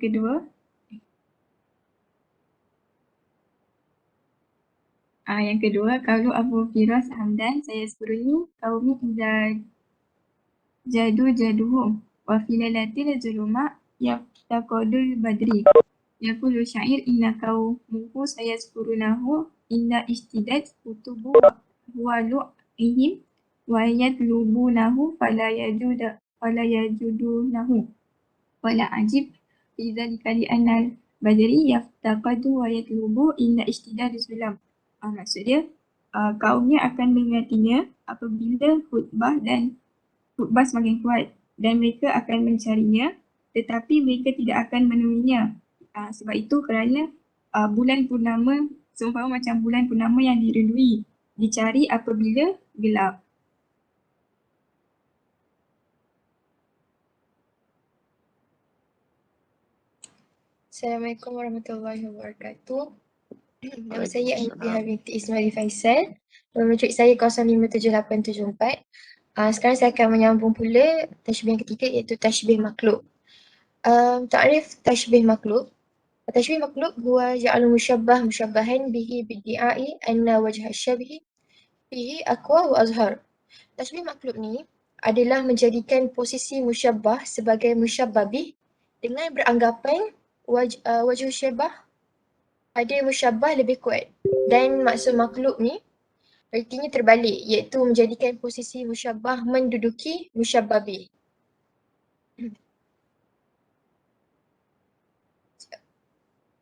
kedua, kalau Abu Firas Hamdan saya sepuruni kaumi idza jaduhum wa filalatil zuluma yaftaqadul badri yaqulu syair inna kaumuhu sayasfurunahu inna istidad kutubu wa lu'ihim wa yatlubunahu fala yajudunahu wala ajib fi dzalika li anna badri yaftaqadu wa yatlubu inna istidad sulam. Maksud dia kaumnya akan mengingatinya apabila khutbah semakin kuat dan mereka akan mencarinya tetapi mereka tidak akan menemuinya. Sebab itu kerana bulan purnama seumpama macam bulan purnama yang dirindui dicari apabila gelap. Assalamualaikum warahmatullahi wabarakatuh. Nama saya Ainifah binti Ismail Faisal. Merujuk saya 057874. Sekarang saya akan menyambung pula tashbih yang ketiga iaitu tashbih makhluk. Ta'rif tashbih makhluk. Tashbih makhluk huwa ja'al mushabbahan bihi biddi'ai anna wajha syabhi fihi aqwa wa azhar. Tashbih makhluk ni adalah menjadikan posisi musyabbah sebagai musyabbah bih dengan beranggapan wajah syabah ada musyabbah lebih kuat, dan maksud makhluk ni artinya terbalik, iaitu menjadikan posisi musyabbah menduduki musyabbah bih.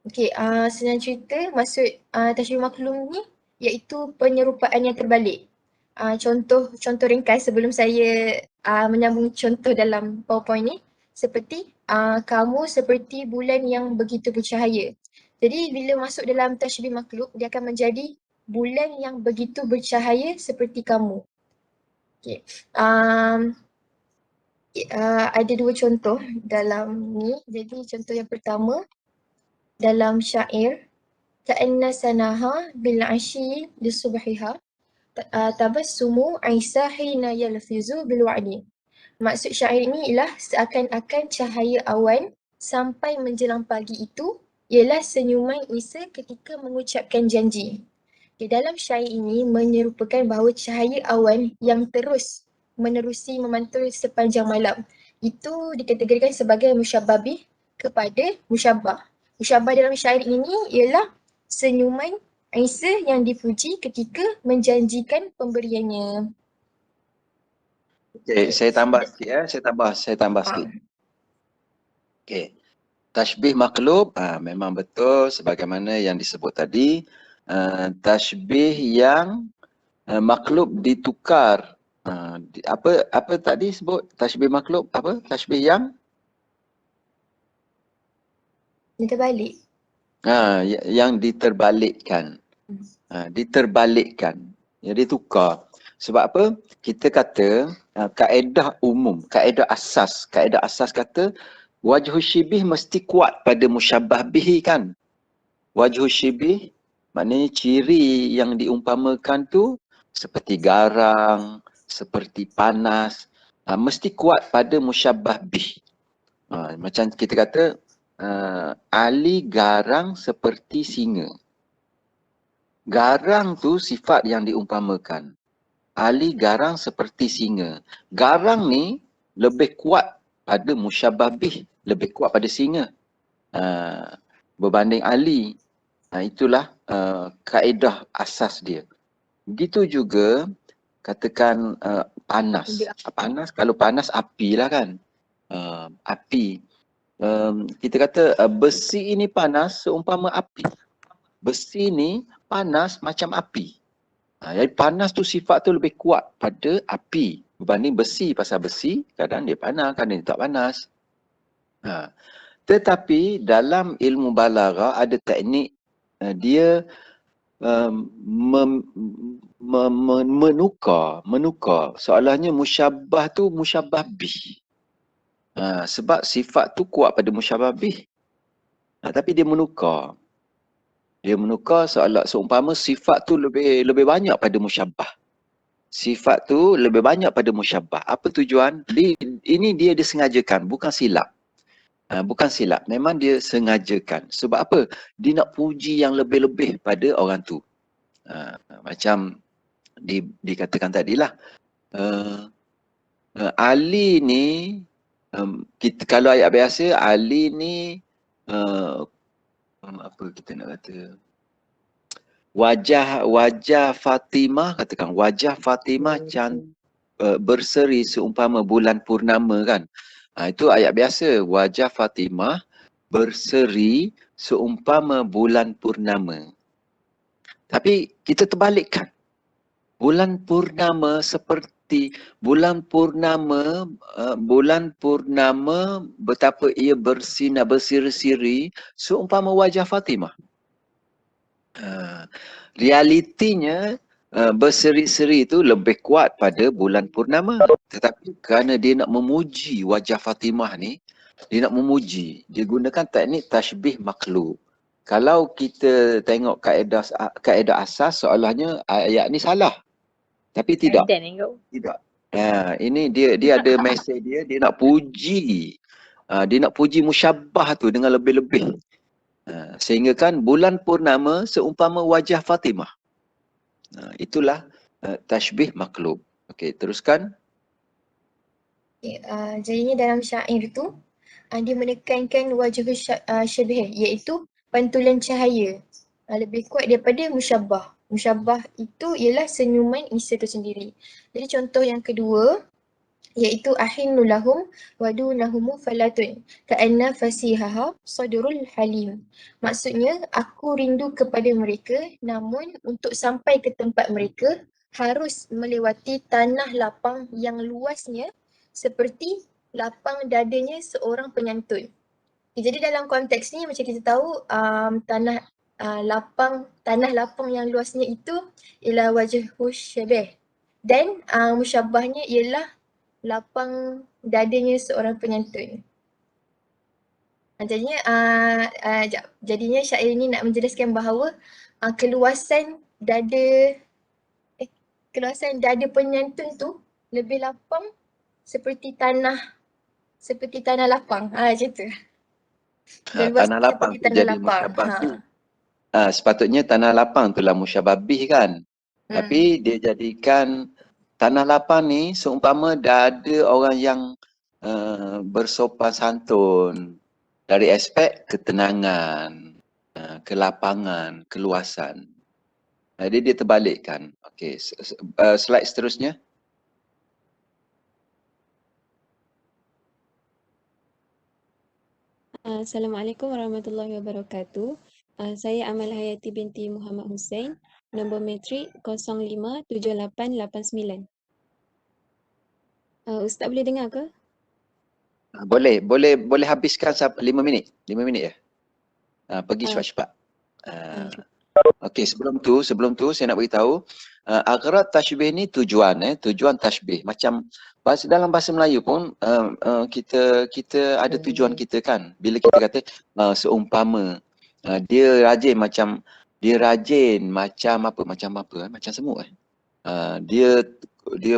Okey, senang cerita maksud tashbih makhluk ni iaitu penyerupaan yang terbalik. Contoh ringkas sebelum saya menyambung contoh dalam PowerPoint ni, seperti kamu seperti bulan yang begitu bercahaya. Jadi bila masuk dalam tashbih makhluk, dia akan menjadi bulan yang begitu bercahaya seperti kamu. Okay. Ada dua contoh dalam ni. Jadi contoh yang pertama dalam syair ka'anna sanaha bil ashi lisubhiha tabassumu Isa hina yalfizu bil wa'di. Maksud syair ini ialah seakan-akan cahaya awan sampai menjelang pagi itu ialah senyuman Isa ketika mengucapkan janji. Di dalam syair ini menyerupakan bahawa cahaya awan yang terus menerusi memantul sepanjang malam itu dikategorikan sebagai musyabbah bih kepada musyabbah. Musyabbah dalam syair ini ialah senyuman Isa yang dipuji ketika menjanjikan pemberiannya. Okay, saya tambah sikit saya tambah sikit. Okay. Tashbih makhlub memang betul sebagaimana yang disebut tadi. Tashbih yang makhlub ditukar. Apa tadi sebut tashbih makhlub? Apa? Tashbih yang Terbalik. Yang diterbalikkan. Diterbalikkan. Yang ditukar. Sebab apa? Kita kata kaedah umum, kaedah asas kata wajhu syibih mesti kuat pada musyabbah bihi kan. Wajhu syibih maknanya ciri yang diumpamakan tu seperti garang, seperti panas, mesti kuat pada musyabbah bih. Macam kita kata Ali garang seperti singa. Garang tu sifat yang diumpamakan. Ali garang seperti singa. Garang ni lebih kuat pada musyabbah bih, lebih kuat pada singa berbanding Ali. Itulah kaedah asas dia. Begitu juga katakan panas. Panas, kalau panas api lah kan. Api. kita kata besi ini panas seumpama api. Besi ni panas macam api. Jadi panas tu sifat tu lebih kuat pada api berbanding besi. Pasal besi kadang dia panas, kadang dia tak panas. Tetapi dalam ilmu balaghah ada teknik dia menukar. Soalnya musyabbah tu musyabbah bih. Sebab sifat tu kuat pada musyabbah bih. Tapi dia menukar. Dia menukar seumpama sifat tu lebih banyak pada musyabbah. Sifat tu lebih banyak pada musyabbah. Apa tujuan? Ini dia disengajakan, bukan silap. Bukan silap, memang dia sengajakan. Sebab apa? Dia nak puji yang lebih-lebih pada orang tu. Macam dikatakan tadilah. Ali ni, kalau ayat biasa, Ali ni apa kita nak kata, wajah Fatimah, katakan wajah Fatimah berseri seumpama bulan purnama kan. Itu ayat biasa, wajah Fatimah berseri seumpama bulan purnama. Tapi kita terbalikkan, bulan purnama seperti bulan purnama betapa ia bersinar bersiri-siri seumpama wajah Fatimah. Realitinya berseri-seri itu lebih kuat pada bulan purnama. Tetapi kerana dia nak memuji wajah Fatimah ni, dia nak memuji, dia gunakan teknik tashbih makhluk. Kalau kita tengok kaedah asas, soalnya ayat ni salah. Tapi tidak. Tidak. Ini dia ada mesej dia nak puji. Dia nak puji musyabbah tu dengan lebih-lebih. Sehingga kan bulan purnama seumpama wajah Fatimah. Itulah tashbih makhluk. Okey, teruskan. Jadinya dalam syair tu dia menekankan wajah syabih, iaitu pantulan cahaya lebih kuat daripada musyabbah. Musyabbah itu ialah senyuman Isa itu sendiri. Jadi contoh yang kedua iaitu ahinnu lahum wadunahumu falatun ka'anna fasihaha sadrul halim. Maksudnya aku rindu kepada mereka, namun untuk sampai ke tempat mereka harus melewati tanah lapang yang luasnya seperti lapang dadanya seorang penyantun. Jadi dalam konteks ni macam kita tahu tanah lapang yang luasnya itu ialah wajah syabih, dan musyabbahnya ialah lapang dadanya seorang penyantun. Jadinya syair ini nak menjelaskan bahawa keluasan dada penyantun tu lebih lapang seperti tanah lapang. Macam tu. Tanah lapang tu jadi musyabbah tu. Sepatutnya tanah lapang itulah musyabbah bih kan. Tapi dia jadikan tanah lapang ni seumpama dada orang yang bersopan santun dari aspek ketenangan, kelapangan, keluasan. Jadi dia terbalikkan. Okey, slide seterusnya. Assalamualaikum warahmatullahi wabarakatuh. Saya Amal Hayati binti Muhammad Hussein, nombor matrik 057889. Ustaz boleh dengar ke? Boleh habiskan 5 minit. 5 minit ya. Pergi cepat-cepat. Okey, sebelum tu saya nak beritahu aghrad tashbih ni tujuan tashbih. Macam dalam bahasa Melayu pun kita ada tujuan kita kan. Bila kita kata seumpama dia rajin macam semut. Dia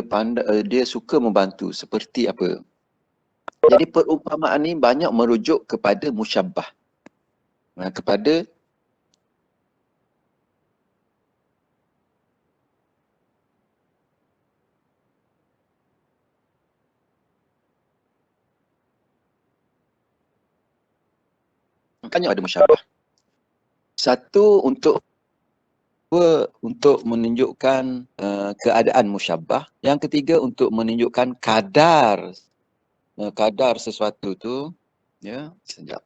pandai, dia suka membantu seperti apa. Jadi perumpamaan ni banyak merujuk kepada musyabbah. Kepada banyak ada musyabbah. Satu untuk menunjukkan keadaan musyabbah. Yang ketiga untuk menunjukkan kadar sesuatu tu Ya, sekejap.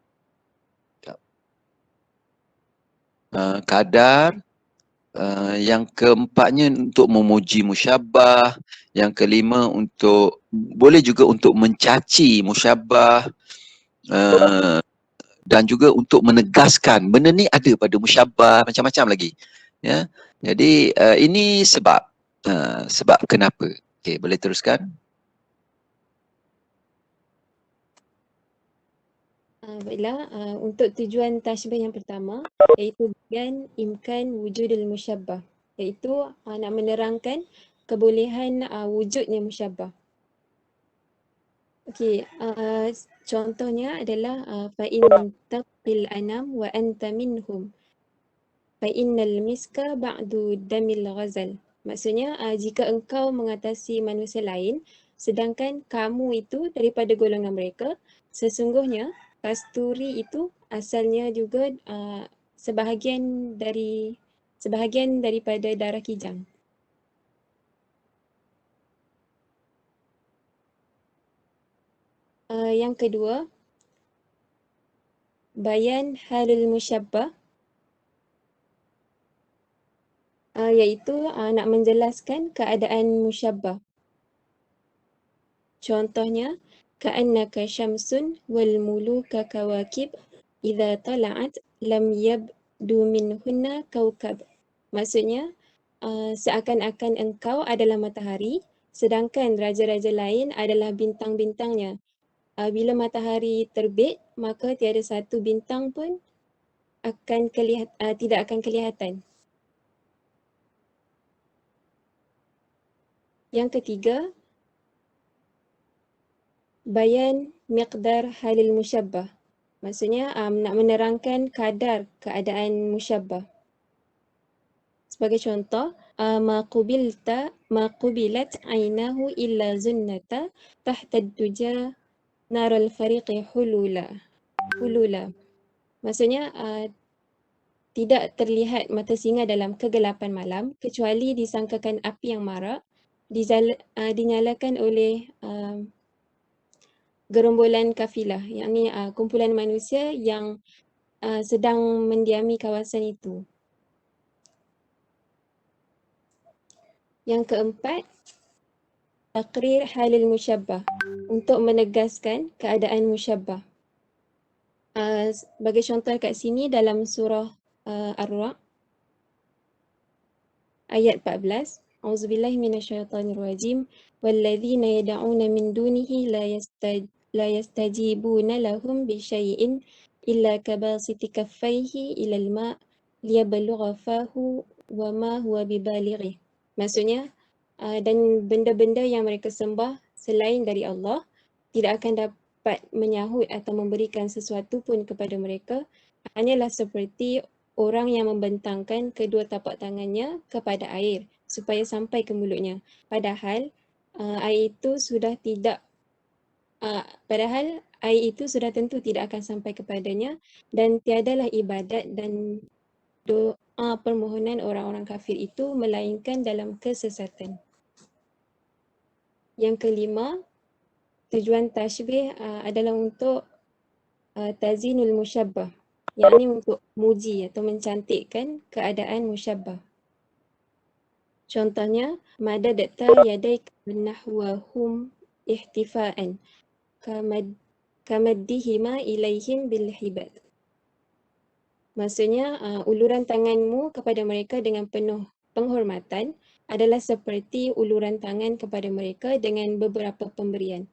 Kadar. Yang keempatnya untuk memuji musyabbah. Yang kelima untuk, boleh juga untuk mencaci musyabbah. Dan juga untuk menegaskan. Benda ni ada pada musyabbah, macam-macam lagi. Ya. Jadi ini sebab. Sebab kenapa. Okey, boleh teruskan? Baiklah, untuk tujuan tashbih yang pertama iaitu bayan imkan wujudul musyabbah, iaitu nak menerangkan kebolehan wujudnya musyabbah. Okey, contohnya adalah fa in taqil anam wa anta minhum fa innal miska ba'du damil ghazal. Maksudnya jika engkau mengatasi manusia lain sedangkan kamu itu daripada golongan mereka, sesungguhnya kasturi itu asalnya juga sebahagian daripada darah kijang. Yang kedua, bayan halul musyabbah, iaitu nak menjelaskan keadaan musyabbah. Contohnya, ka'annaka syamsun wal muluka kawakib idza tala'at lam yabdu minhunna kaukab. Maksudnya, seakan-akan engkau adalah matahari sedangkan raja-raja lain adalah bintang-bintangnya. Bila matahari terbit, maka tiada satu bintang pun tidak akan kelihatan. Yang ketiga, bayan miqdar halil musyabbah. Maksudnya nak menerangkan kadar keadaan musyabbah. Sebagai contoh, ma qubilat ainahu illa zunnata tahta duja naral fariqi hulula. Maksudnya tidak terlihat mata singa dalam kegelapan malam kecuali disangkakan api yang marak dinyalakan oleh gerombolan kafilah, yakni kumpulan manusia yang sedang mendiami kawasan itu. Yang keempat, taqrir halil musyabbah, untuk menegaskan keadaan musyabbah. Sebagai contoh kat sini dalam surah Ar-Ra'd ayat 14, Auzubillahi minasyaitonirrajim, walladzina yad'una min dunihi la yastajibuna lahum bisyai'in illa kabasiti kaffaihi ilal ma' liyablugha fahu wa ma huwa bibalighi. Maksudnya dan benda-benda yang mereka sembah selain dari Allah tidak akan dapat menyahut atau memberikan sesuatu pun kepada mereka, hanyalah seperti orang yang membentangkan kedua tapak tangannya kepada air supaya sampai ke mulutnya. Padahal air itu sudah tentu tidak akan sampai kepadanya dan tiadalah ibadat dan doa permohonan orang-orang kafir itu melainkan dalam kesesatan. Yang kelima, tujuan tashbih adalah untuk tazinul musyabbah, yakni untuk muji atau mencantikkan keadaan musyabbah. Contohnya, madadatta yadaika nahwahum ihtifa'an kamaddihima ilaihim bil hibad. Maksudnya, uluran tanganmu kepada mereka dengan penuh penghormatan adalah seperti uluran tangan kepada mereka dengan beberapa pemberian.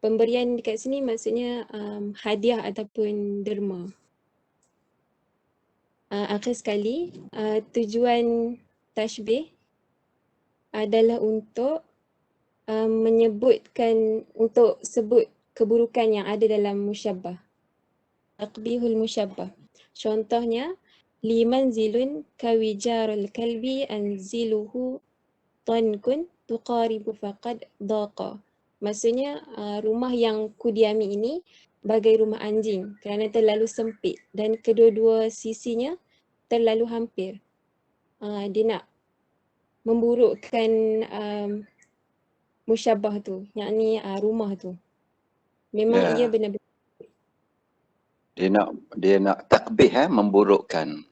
Pemberian dekat sini maksudnya hadiah ataupun derma. Akhir sekali, tujuan tashbih adalah untuk untuk sebut keburukan yang ada dalam musyabbah. Taqbihul musyabbah. Contohnya, limanzilun kawijarul kalbi anziluhu tankun tuqaribu faqad daqa. Maksudnya rumah yang kudiami ini bagai rumah anjing kerana terlalu sempit dan kedua-dua sisinya terlalu hampir. Dia nak memburukkan musyabbah tu, yakni rumah tu. Memang ia benar-benar. Dia nak takbih, memburukkan,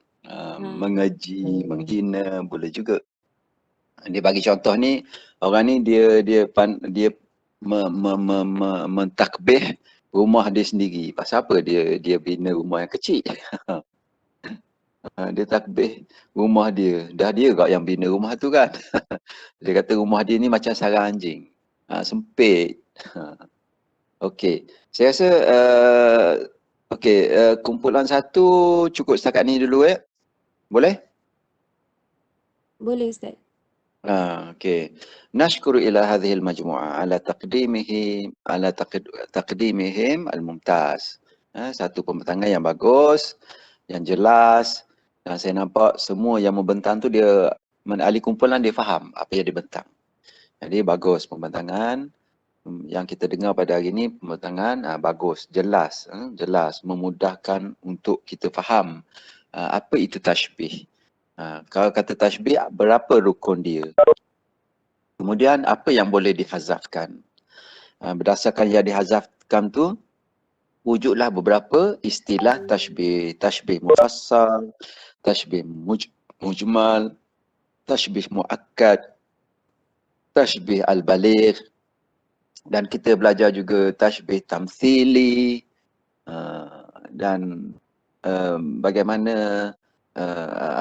mengeji, menghina, boleh juga. Dia bagi contoh ni, orang ni dia mentakbih rumah dia sendiri. Pasal apa dia bina rumah yang kecil? Dia takbih rumah dia. Dah dia kak yang bina rumah tu kan. Dia kata rumah dia ni macam sarang anjing. Sempit. Okey. Saya rasa kumpulan satu cukup setakat ni dulu Boleh? Boleh Ustaz. Okey. Nashkuru ila hadhihi al-majmu'ah ala taqdimihim al-mumtaz. Satu pembentangan yang bagus, yang jelas, dan saya nampak semua yang membentang tu dia, ahli kumpulan dia faham apa yang dibentang. Jadi bagus pembentangan yang kita dengar pada hari ini, pembentangan bagus, jelas, memudahkan untuk kita faham apa itu tashbih. Kalau kata tashbih, berapa rukun dia? Kemudian apa yang boleh dihazafkan? Berdasarkan yang dihazafkan tu, wujudlah beberapa istilah tashbih. Tashbih mufassal, tashbih mujmal, tashbih muakkad, tashbih al-baligh, dan kita belajar juga tashbih tamthili, dan bagaimana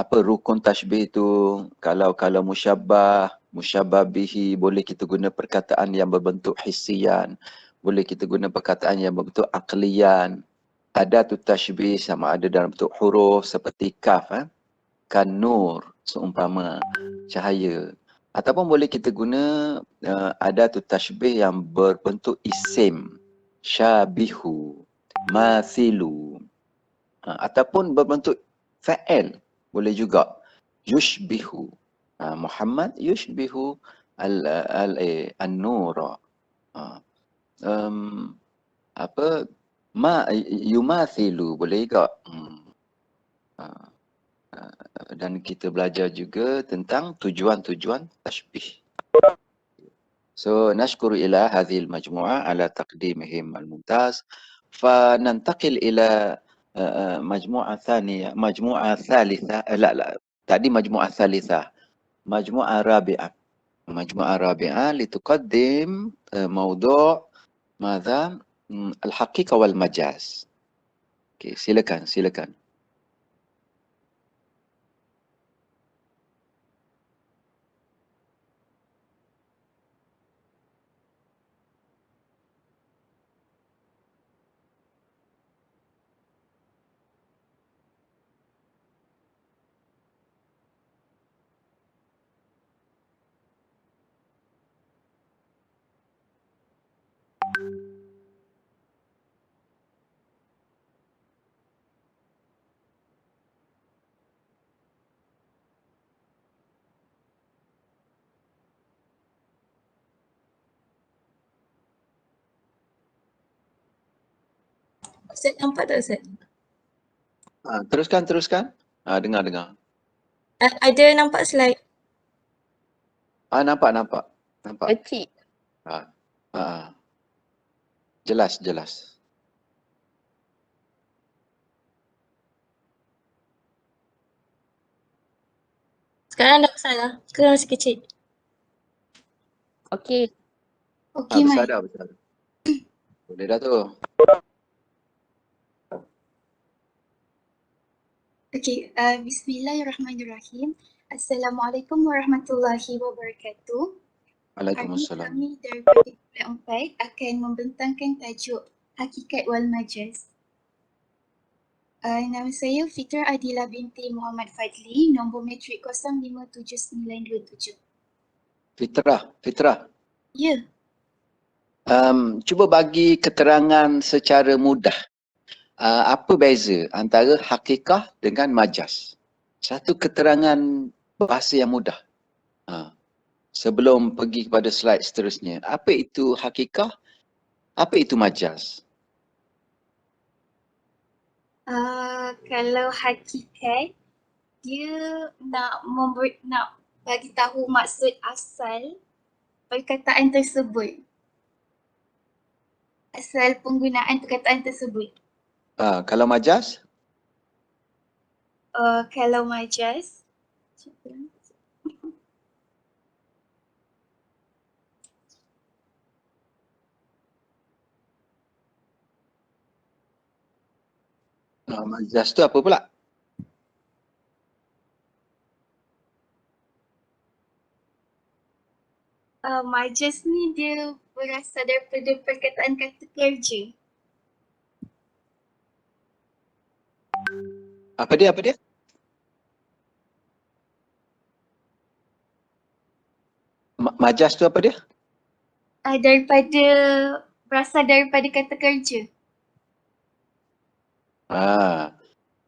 apa rukun tashbih itu. Kalau musyabbah bihi, boleh kita guna perkataan yang berbentuk hissian, boleh kita guna perkataan yang berbentuk aqlian. Adatut tashbih sama ada dalam bentuk huruf seperti kaf, kan nur, seumpama cahaya, ataupun boleh kita guna adatut tashbih yang berbentuk isim, syabihu, mathilu, ataupun berbentuk fa'il, boleh juga yushbihu. Muhammad yushbihu an-nura. Yumathilu, boleh juga. Dan kita belajar juga tentang tujuan-tujuan tashbih. So, nashkuru ila hadhil majmu'ah ala taqdimihim al-mumtaz. Fanantaqil ila majmu'ah thaniya, majmu'ah thalitha, tadi majmu'ah thalitha, majmu'ah rabi'ah. Majmu'ah rabi'ah lituqaddim mawdu' madha al-haqiqah wal majaz. Okay, silakan. Ustaz nampak tak Ustaz? Teruskan. Dengar. Ada nampak slide? Nampak. Kecil. Jelas. Sekarang dah besar dah. Sekarang masih kecil. Okey. Okey, Besar Mai. dah. Boleh dah tu. Okey, bismillahirrahmanirrahim. Assalamualaikum warahmatullahi wabarakatuh. Hari ini Waalaikumsalam. kami daripada Kuliah 4 akan membentangkan tajuk Hakikat wal Majaz. Nama saya Fitra Adila binti Muhammad Fadli, nombor matrik 057927. Fitrah. Ya, Cuba bagi keterangan secara mudah. Apa beza antara hakikah dengan majaz? Satu keterangan bahasa yang mudah. Sebelum pergi kepada slide seterusnya. Apa itu hakikah? Apa itu majaz? kalau hakikat, dia nak bagi tahu maksud asal perkataan tersebut. Asal penggunaan perkataan tersebut. Kalau majaz? Kalau majaz, Majaz tu apa pula? majaz ni dia berasal daripada perkataan kata kerja. Apa dia? Majaz tu apa dia? Berasal daripada kata kerja.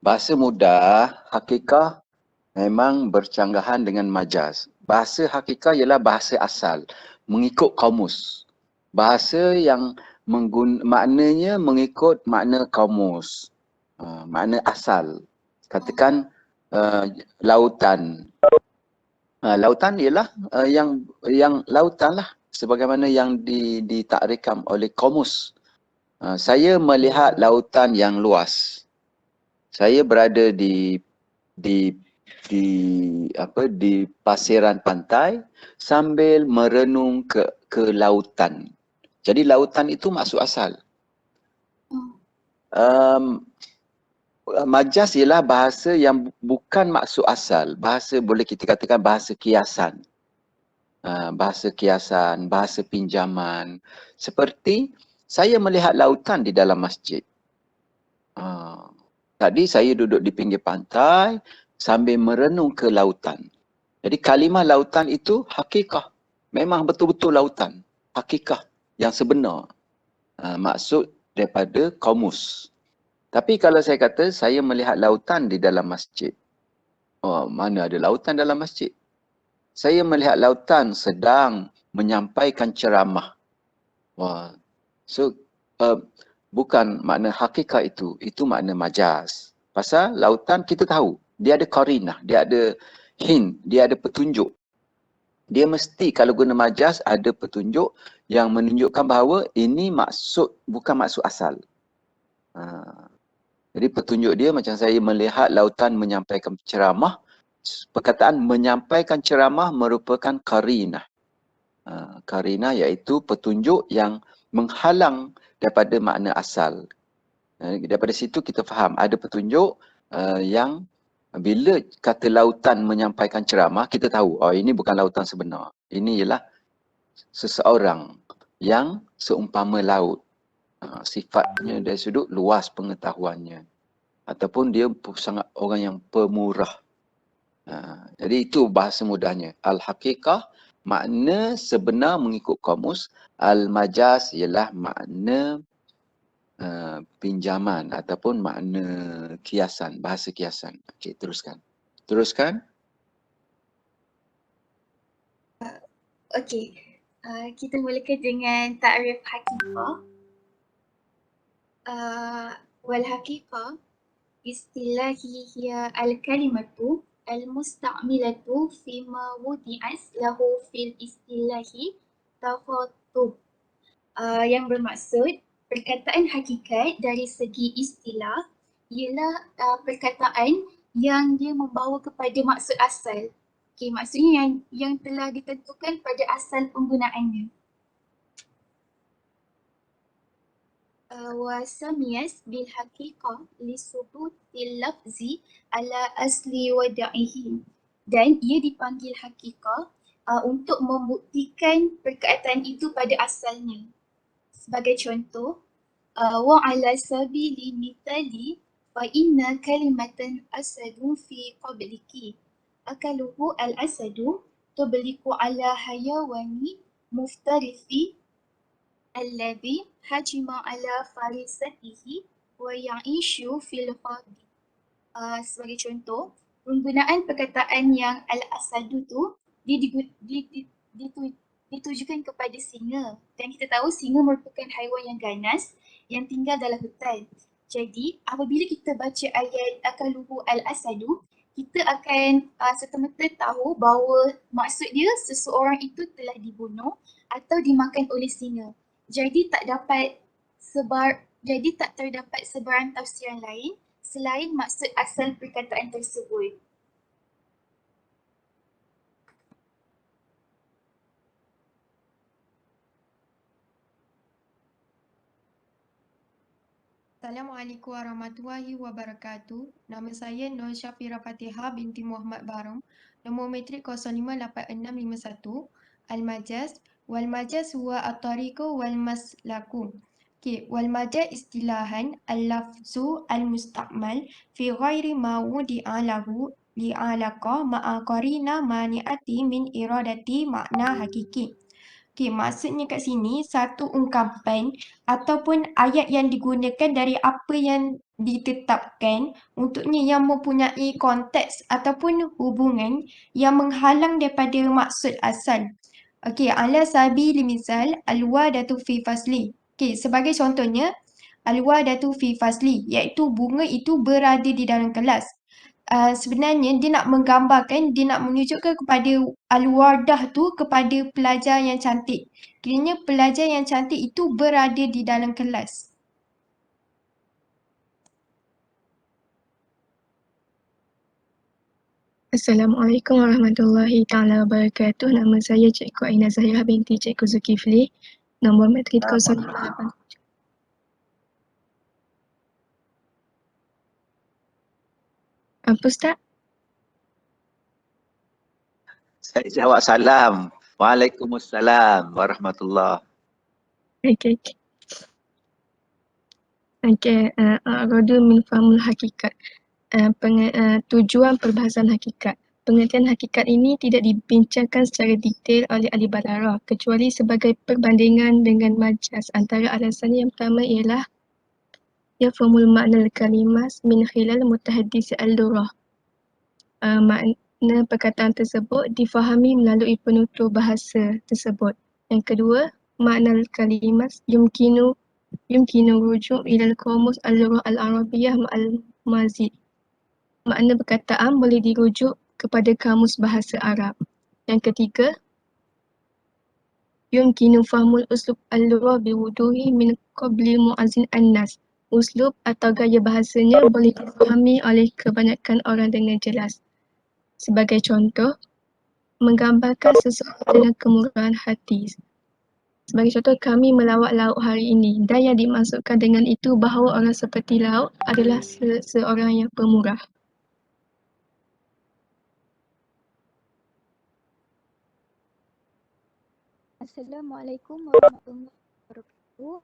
Bahasa mudah, hakikah memang bercanggahan dengan majaz. Bahasa hakikah ialah bahasa asal, mengikut kamus. Bahasa yang maknanya mengikut makna kamus. Makna asal. Katakan lautan. Lautan ialah yang lautan lah. Sebagaimana yang ditakrifkan oleh kamus. Saya melihat lautan yang luas. Saya berada di pasiran pantai sambil merenung ke lautan. Jadi lautan itu maksud asal. Majaz ialah bahasa yang bukan maksud asal. Bahasa boleh kita katakan bahasa kiasan. Bahasa pinjaman. Seperti saya melihat lautan di dalam masjid. Tadi saya duduk di pinggir pantai sambil merenung ke lautan. Jadi kalimah lautan itu hakikah. Memang betul-betul lautan. Hakikah yang sebenar. Maksud daripada kamus. Tapi kalau saya kata saya melihat lautan di dalam masjid. Mana ada lautan dalam masjid? Saya melihat lautan sedang menyampaikan ceramah. Bukan makna hakikah itu makna majaz. Pasal lautan kita tahu, dia ada qarinah, dia ada hint, dia ada petunjuk. Dia mesti kalau guna majaz ada petunjuk yang menunjukkan bahawa ini bukan maksud asal. Jadi petunjuk dia macam saya melihat lautan menyampaikan ceramah. Perkataan menyampaikan ceramah merupakan qarinah. Qarinah iaitu petunjuk yang menghalang daripada makna asal. Daripada situ kita faham ada petunjuk yang bila kata lautan menyampaikan ceramah, kita tahu ini bukan lautan sebenar. Ini ialah seseorang yang seumpama laut. Sifatnya dari sudut luas pengetahuannya. Ataupun dia sangat orang yang pemurah. Jadi itu bahasa mudahnya. Al-haqiqah makna sebenar mengikut kamus. Al-majaz ialah makna pinjaman ataupun makna kiasan, bahasa kiasan. Okey, teruskan. Okey. Kita mulakan dengan takrif hakikah. Wal haqiqah istilahi hiya al-kalimatu al-musta'milatu fima wudi'as lahu fil istilahi takhatub. Yang bermaksud perkataan hakikat dari segi istilah ialah perkataan yang dia membawa kepada maksud asal. Okey, maksudnya yang telah ditentukan pada asal penggunaannya. Wasamiyas bil haqiqah li subutil lafzi ala asli wada'ihi. Dan ia dipanggil hakikah untuk membuktikan perkataan itu pada asalnya. Sebagai contoh, wa ala sabili mithali fa inna kalimatan asadu fi qabliki. Akaluhu al-asadu tubliku ala hayawani muftarifi alladhi hajima ala farisatihi wa ya'ishu fil khadi. Sebagai contoh, penggunaan perkataan yang al-asadu tu ditujukan kepada singa, dan kita tahu singa merupakan haiwan yang ganas yang tinggal dalam hutan. Jadi apabila kita baca ayat akaluhu al-asadu, kita akan serta-merta tahu bahawa maksud dia seseorang itu telah dibunuh atau dimakan oleh singa. Jadi tak dapat Jadi tak terdapat sebarang tafsiran lain selain maksud asal perkataan tersebut. Assalamualaikum warahmatullahi wabarakatuh. Nama saya Nur Syafira Fatihah binti Muhammad Barum. Nombor metrik 058651. Al-Majaz. Wal-Majaz huwa at-tariqu wal-maslaku. Okay. Wal-Majaz istilahan al-lafzu al-musta'mal fi ghairi ma wudi'a lahu li'alaqa ma'a qarina mani'ati min iradati makna hakiki. Okay, maksudnya kat sini satu ungkapan ataupun ayat yang digunakan dari apa yang ditetapkan untuknya yang mempunyai konteks ataupun hubungan yang menghalang daripada maksud asal. Okey, ala sabili misal al-wadatu fi fasli. Okey, sebagai contohnya al-wadatu fi fasli iaitu bunga itu berada di dalam kelas. Sebenarnya dia nak menggambarkan, dia nak menunjukkan kepada al-wardah tu kepada pelajar yang cantik. Kiranya pelajar yang cantik itu berada di dalam kelas. Assalamualaikum warahmatullahi taala wabarakatuh. Nama saya Cikgu Aina Zahirah binti Cikgu Zulkifli. Nombor matrik 058. Apa Ustaz? Saya jawab salam. Waalaikumsalam warahmatullahi. Okey. Okey, A'radu min fahmul hakikat. Tujuan perbahasan hakikat. Pengertian hakikat ini tidak dibincangkan secara detail oleh ahli balarah kecuali sebagai perbandingan dengan majas. Antara alasan yang pertama ialah yafhamul makna al-kalimas min khilal mutahaddis al-lurah. Makna perkataan tersebut difahami melalui penutur bahasa tersebut. Yang kedua, makna al-kalimas yumkinu rujuk ila al-qamus al-lurah al-arabiyyah ma'al mazid. Makna perkataan boleh dirujuk kepada kamus bahasa Arab. Yang ketiga, yumkinu fahmul uslub al-lurah biwuduhi min qabli mu'azin an-nas. Uslub atau gaya bahasanya boleh difahami oleh kebanyakan orang dengan jelas. Sebagai contoh, menggambarkan seseorang dengan kemurahan hati. Sebagai contoh, kami melawat laut hari ini dan yang dimaksudkan dengan itu bahawa orang seperti laut adalah seorang yang pemurah. Assalamualaikum warahmatullahi wabarakatuh.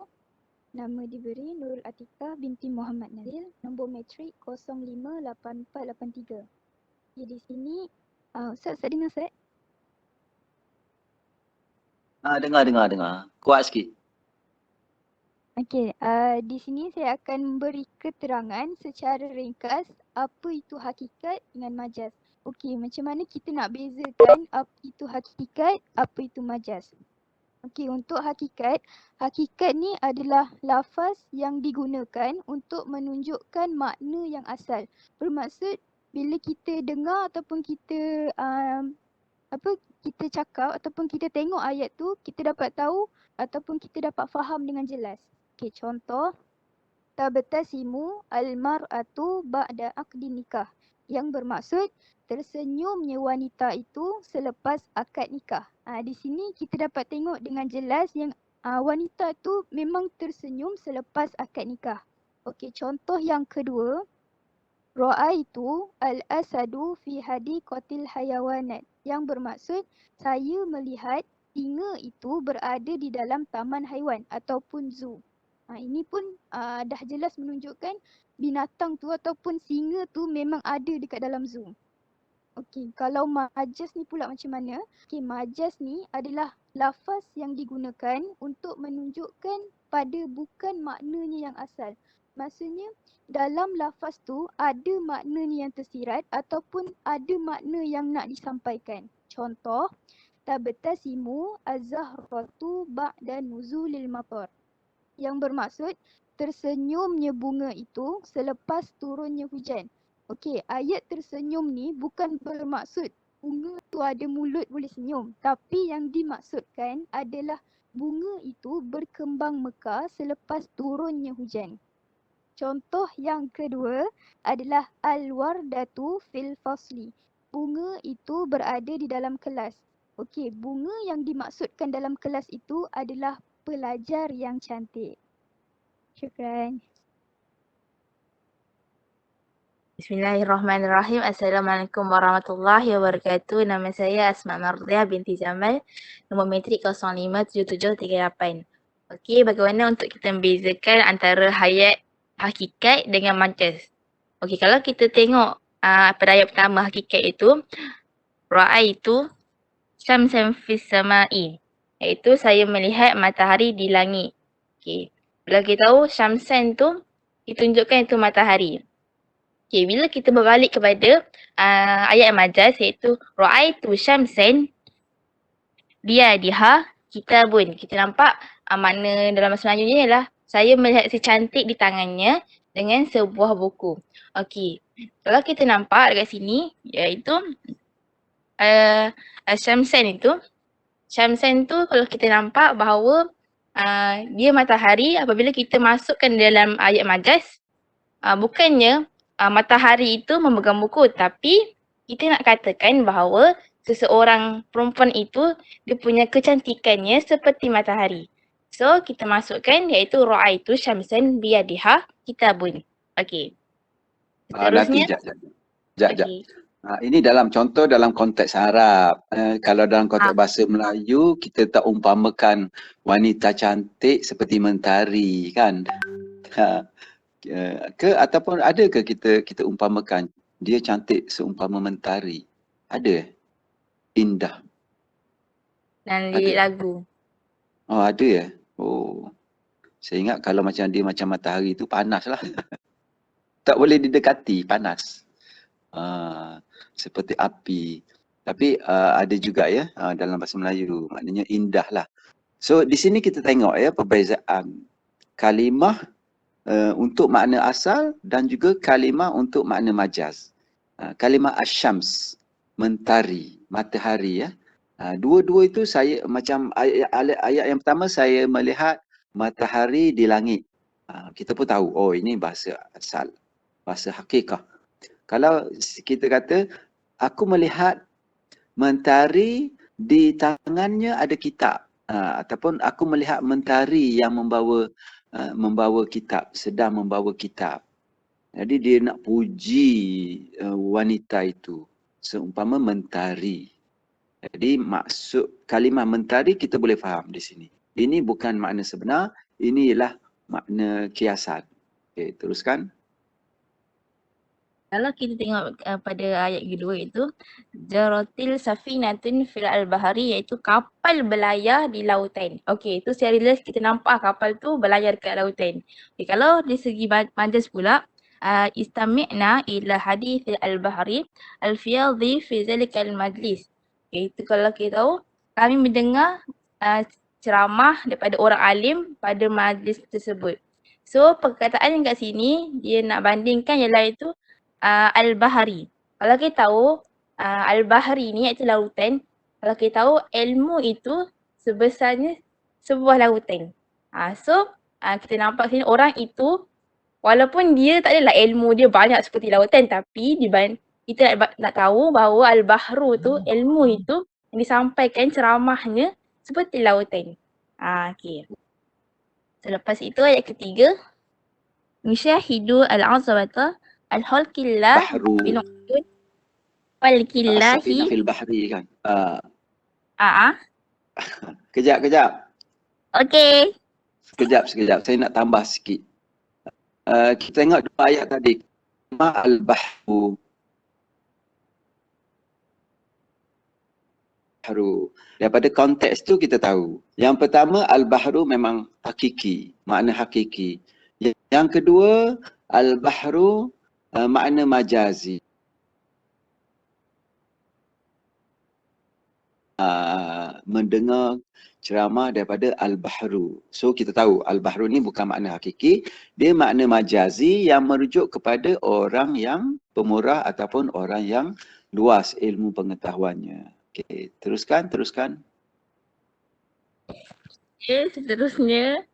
Nama diberi Nurul Atikah binti Muhammad Nazil, nombor matrik 058483. Okay, di sini, Ustaz dengar Ustaz? Dengar. Kuat sikit. Okey, di sini saya akan memberi keterangan secara ringkas apa itu hakikat dengan majaz. Okey, macam mana kita nak bezakan apa itu hakikat, apa itu majaz. Okey, untuk hakikat ni adalah lafaz yang digunakan untuk menunjukkan makna yang asal. Bermaksud bila kita dengar ataupun kita kita cakap ataupun kita tengok ayat tu, kita dapat tahu ataupun kita dapat faham dengan jelas. Okey, contoh tabtasimu al-mar'atu ba'da aqdi nikah, yang bermaksud tersenyumnya wanita itu selepas akad nikah. Di sini kita dapat tengok dengan jelas yang wanita tu memang tersenyum selepas akad nikah. Okey, contoh yang kedua, ra'aitu al-asadu fi hadiqatil hayawanat, yang bermaksud saya melihat singa itu berada di dalam taman haiwan ataupun zoo. Ini pun dah jelas menunjukkan binatang tu ataupun singa tu memang ada dekat dalam zoo. Okey, kalau majaz ni pula macam mana? Okey, majaz ni adalah lafaz yang digunakan untuk menunjukkan pada bukan maknanya yang asal. Maksudnya dalam lafaz tu ada maknanya yang tersirat ataupun ada makna yang nak disampaikan. Contoh, tabtasimu az-zahratu ba'da nuzulil matar, yang bermaksud tersenyumnya bunga itu selepas turunnya hujan. Okey, ayat tersenyum ni bukan bermaksud bunga tu ada mulut boleh senyum, tapi yang dimaksudkan adalah bunga itu berkembang mekar selepas turunnya hujan. Contoh yang kedua adalah al-wardatu fil fasli. Bunga itu berada di dalam kelas. Okey, bunga yang dimaksudkan dalam kelas itu adalah pelajar yang cantik. Syukran. Bismillahirrahmanirrahim. Assalamualaikum warahmatullahi wabarakatuh. Nama saya Asma Mardiah binti Jamal. Nombor metrik 057738. Okey, bagaimana untuk kita membezakan antara hayat hakikat dengan majaz? Okey, kalau kita tengok pada ayat pertama hakikat itu, ra'aitu syamsan fis sama'i. Iaitu saya melihat matahari di langit. Okey. Bila kita tahu syamsan tu ditunjukkan itu matahari. Okay, bila kita berbalik kepada ayat majaz iaitu ra'aitu syamsan biyadiha kitabun. Kita nampak makna dalam bahasa Melayu ni ialah saya melihat si cantik di tangannya dengan sebuah buku. Okey. Kalau kita nampak dekat sini iaitu syamsan tu kalau kita nampak bahawa dia matahari apabila kita masukkan dalam ayat majaz bukannya matahari itu memegang buku, tapi kita nak katakan bahawa seseorang perempuan itu dia punya kecantikannya seperti matahari. So kita masukkan iaitu ra'aitu syamsan biyadiha kitabun. Okey. Nanti jap. Okey. Ini dalam contoh dalam konteks Arab. Kalau dalam konteks bahasa Melayu kita tak umpamakan wanita cantik seperti mentari kan. Ataupun ada ke kita umpamakan dia cantik seumpama mentari? Ada? Indah. Dan lirik lagu. Oh, ada ya? Oh. Saya ingat kalau macam dia macam matahari tu panas lah. Tak boleh didekati, panas. Seperti api. Tapi ada juga ya dalam bahasa Melayu, maknanya indah lah. So di sini kita tengok ya perbezaan kalimah untuk makna asal dan juga kalimah untuk makna majaz. Kalimah asyams, mentari, matahari ya. Dua-dua itu saya macam ayat yang pertama saya melihat matahari di langit. Kita pun tahu, oh ini bahasa asal, bahasa hakikah. Kalau kita kata, aku melihat mentari di tangannya ada kitab. Ataupun aku melihat mentari yang membawa kitab, sedang membawa kitab. Jadi dia nak puji wanita itu seumpama mentari. Jadi maksud kalimah mentari kita boleh faham di sini. Ini bukan makna sebenar, ini ialah makna kiasan. Okey, teruskan. Kalau kita tengok pada ayat kedua itu jaratil safinatun fil al-bahari iaitu kapal berlayar di lautan. Okey, itu secara jelas kita nampak kapal tu berlayar dekat lautan. Okay, kalau dari segi majaz pula istami'na ila hadithil al-bahari al-fiyadhi fi zalikal majlis. Okay, itu kalau kita tahu kami mendengar ceramah daripada orang alim pada majlis tersebut. So perkataan yang kat sini dia nak bandingkan ialah itu al-bahari. Kalau kita tahu al-bahari ni iaitu lautan, kalau kita tahu ilmu itu sebesarnya sebuah lautan. So kita nampak sini orang itu walaupun dia tak adalah ilmu dia banyak seperti lautan, tapi kita nak tahu bahawa al-bahru tu ilmu itu yang disampaikan ceramahnya seperti lautan. Okey. Selepas itu ayat ketiga musyahidu al-azamata al-halqillah bil'udun wal-killahi fil bahri kan. Kejap. Okey. Sekejap. Saya nak tambah sikit. Kita tengok dua ayat tadi. Al-bahru. Daripada konteks tu kita tahu. Yang pertama al-bahru memang hakiki, makna hakiki. Yang kedua al-bahru makna majazi. Mendengar ceramah daripada al-bahru. So kita tahu al-bahru ni bukan makna hakiki, dia makna majazi yang merujuk kepada orang yang pemurah ataupun orang yang luas ilmu pengetahuannya. Okey, teruskan. Okay, seterusnya.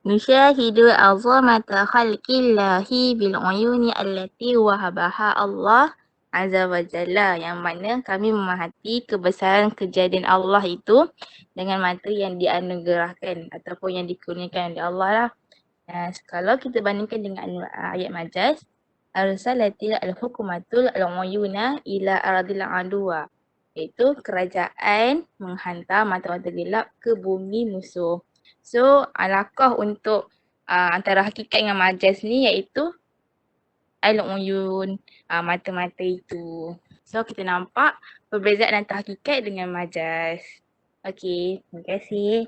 Nusyahidu azamata khalqillahi bil uyuni allati wahabaha Allah Azza wa Jalla, yang mana kami memahati kebesaran kejadian Allah itu dengan mata yang dianugerahkan ataupun yang dikurniakan oleh Allah lah. Kalau kita bandingkan dengan ayat majaz, arsalatil al-hukumatul al-uyuna ila aradil aduwa, iaitu kerajaan menghantar mata-mata gelap ke bumi musuh. So, alaqah untuk antara hakikat dengan majaz ni iaitu al-uyun, mata-mata itu. So, kita nampak perbezaan antara hakikat dengan majaz. Okey, terima kasih.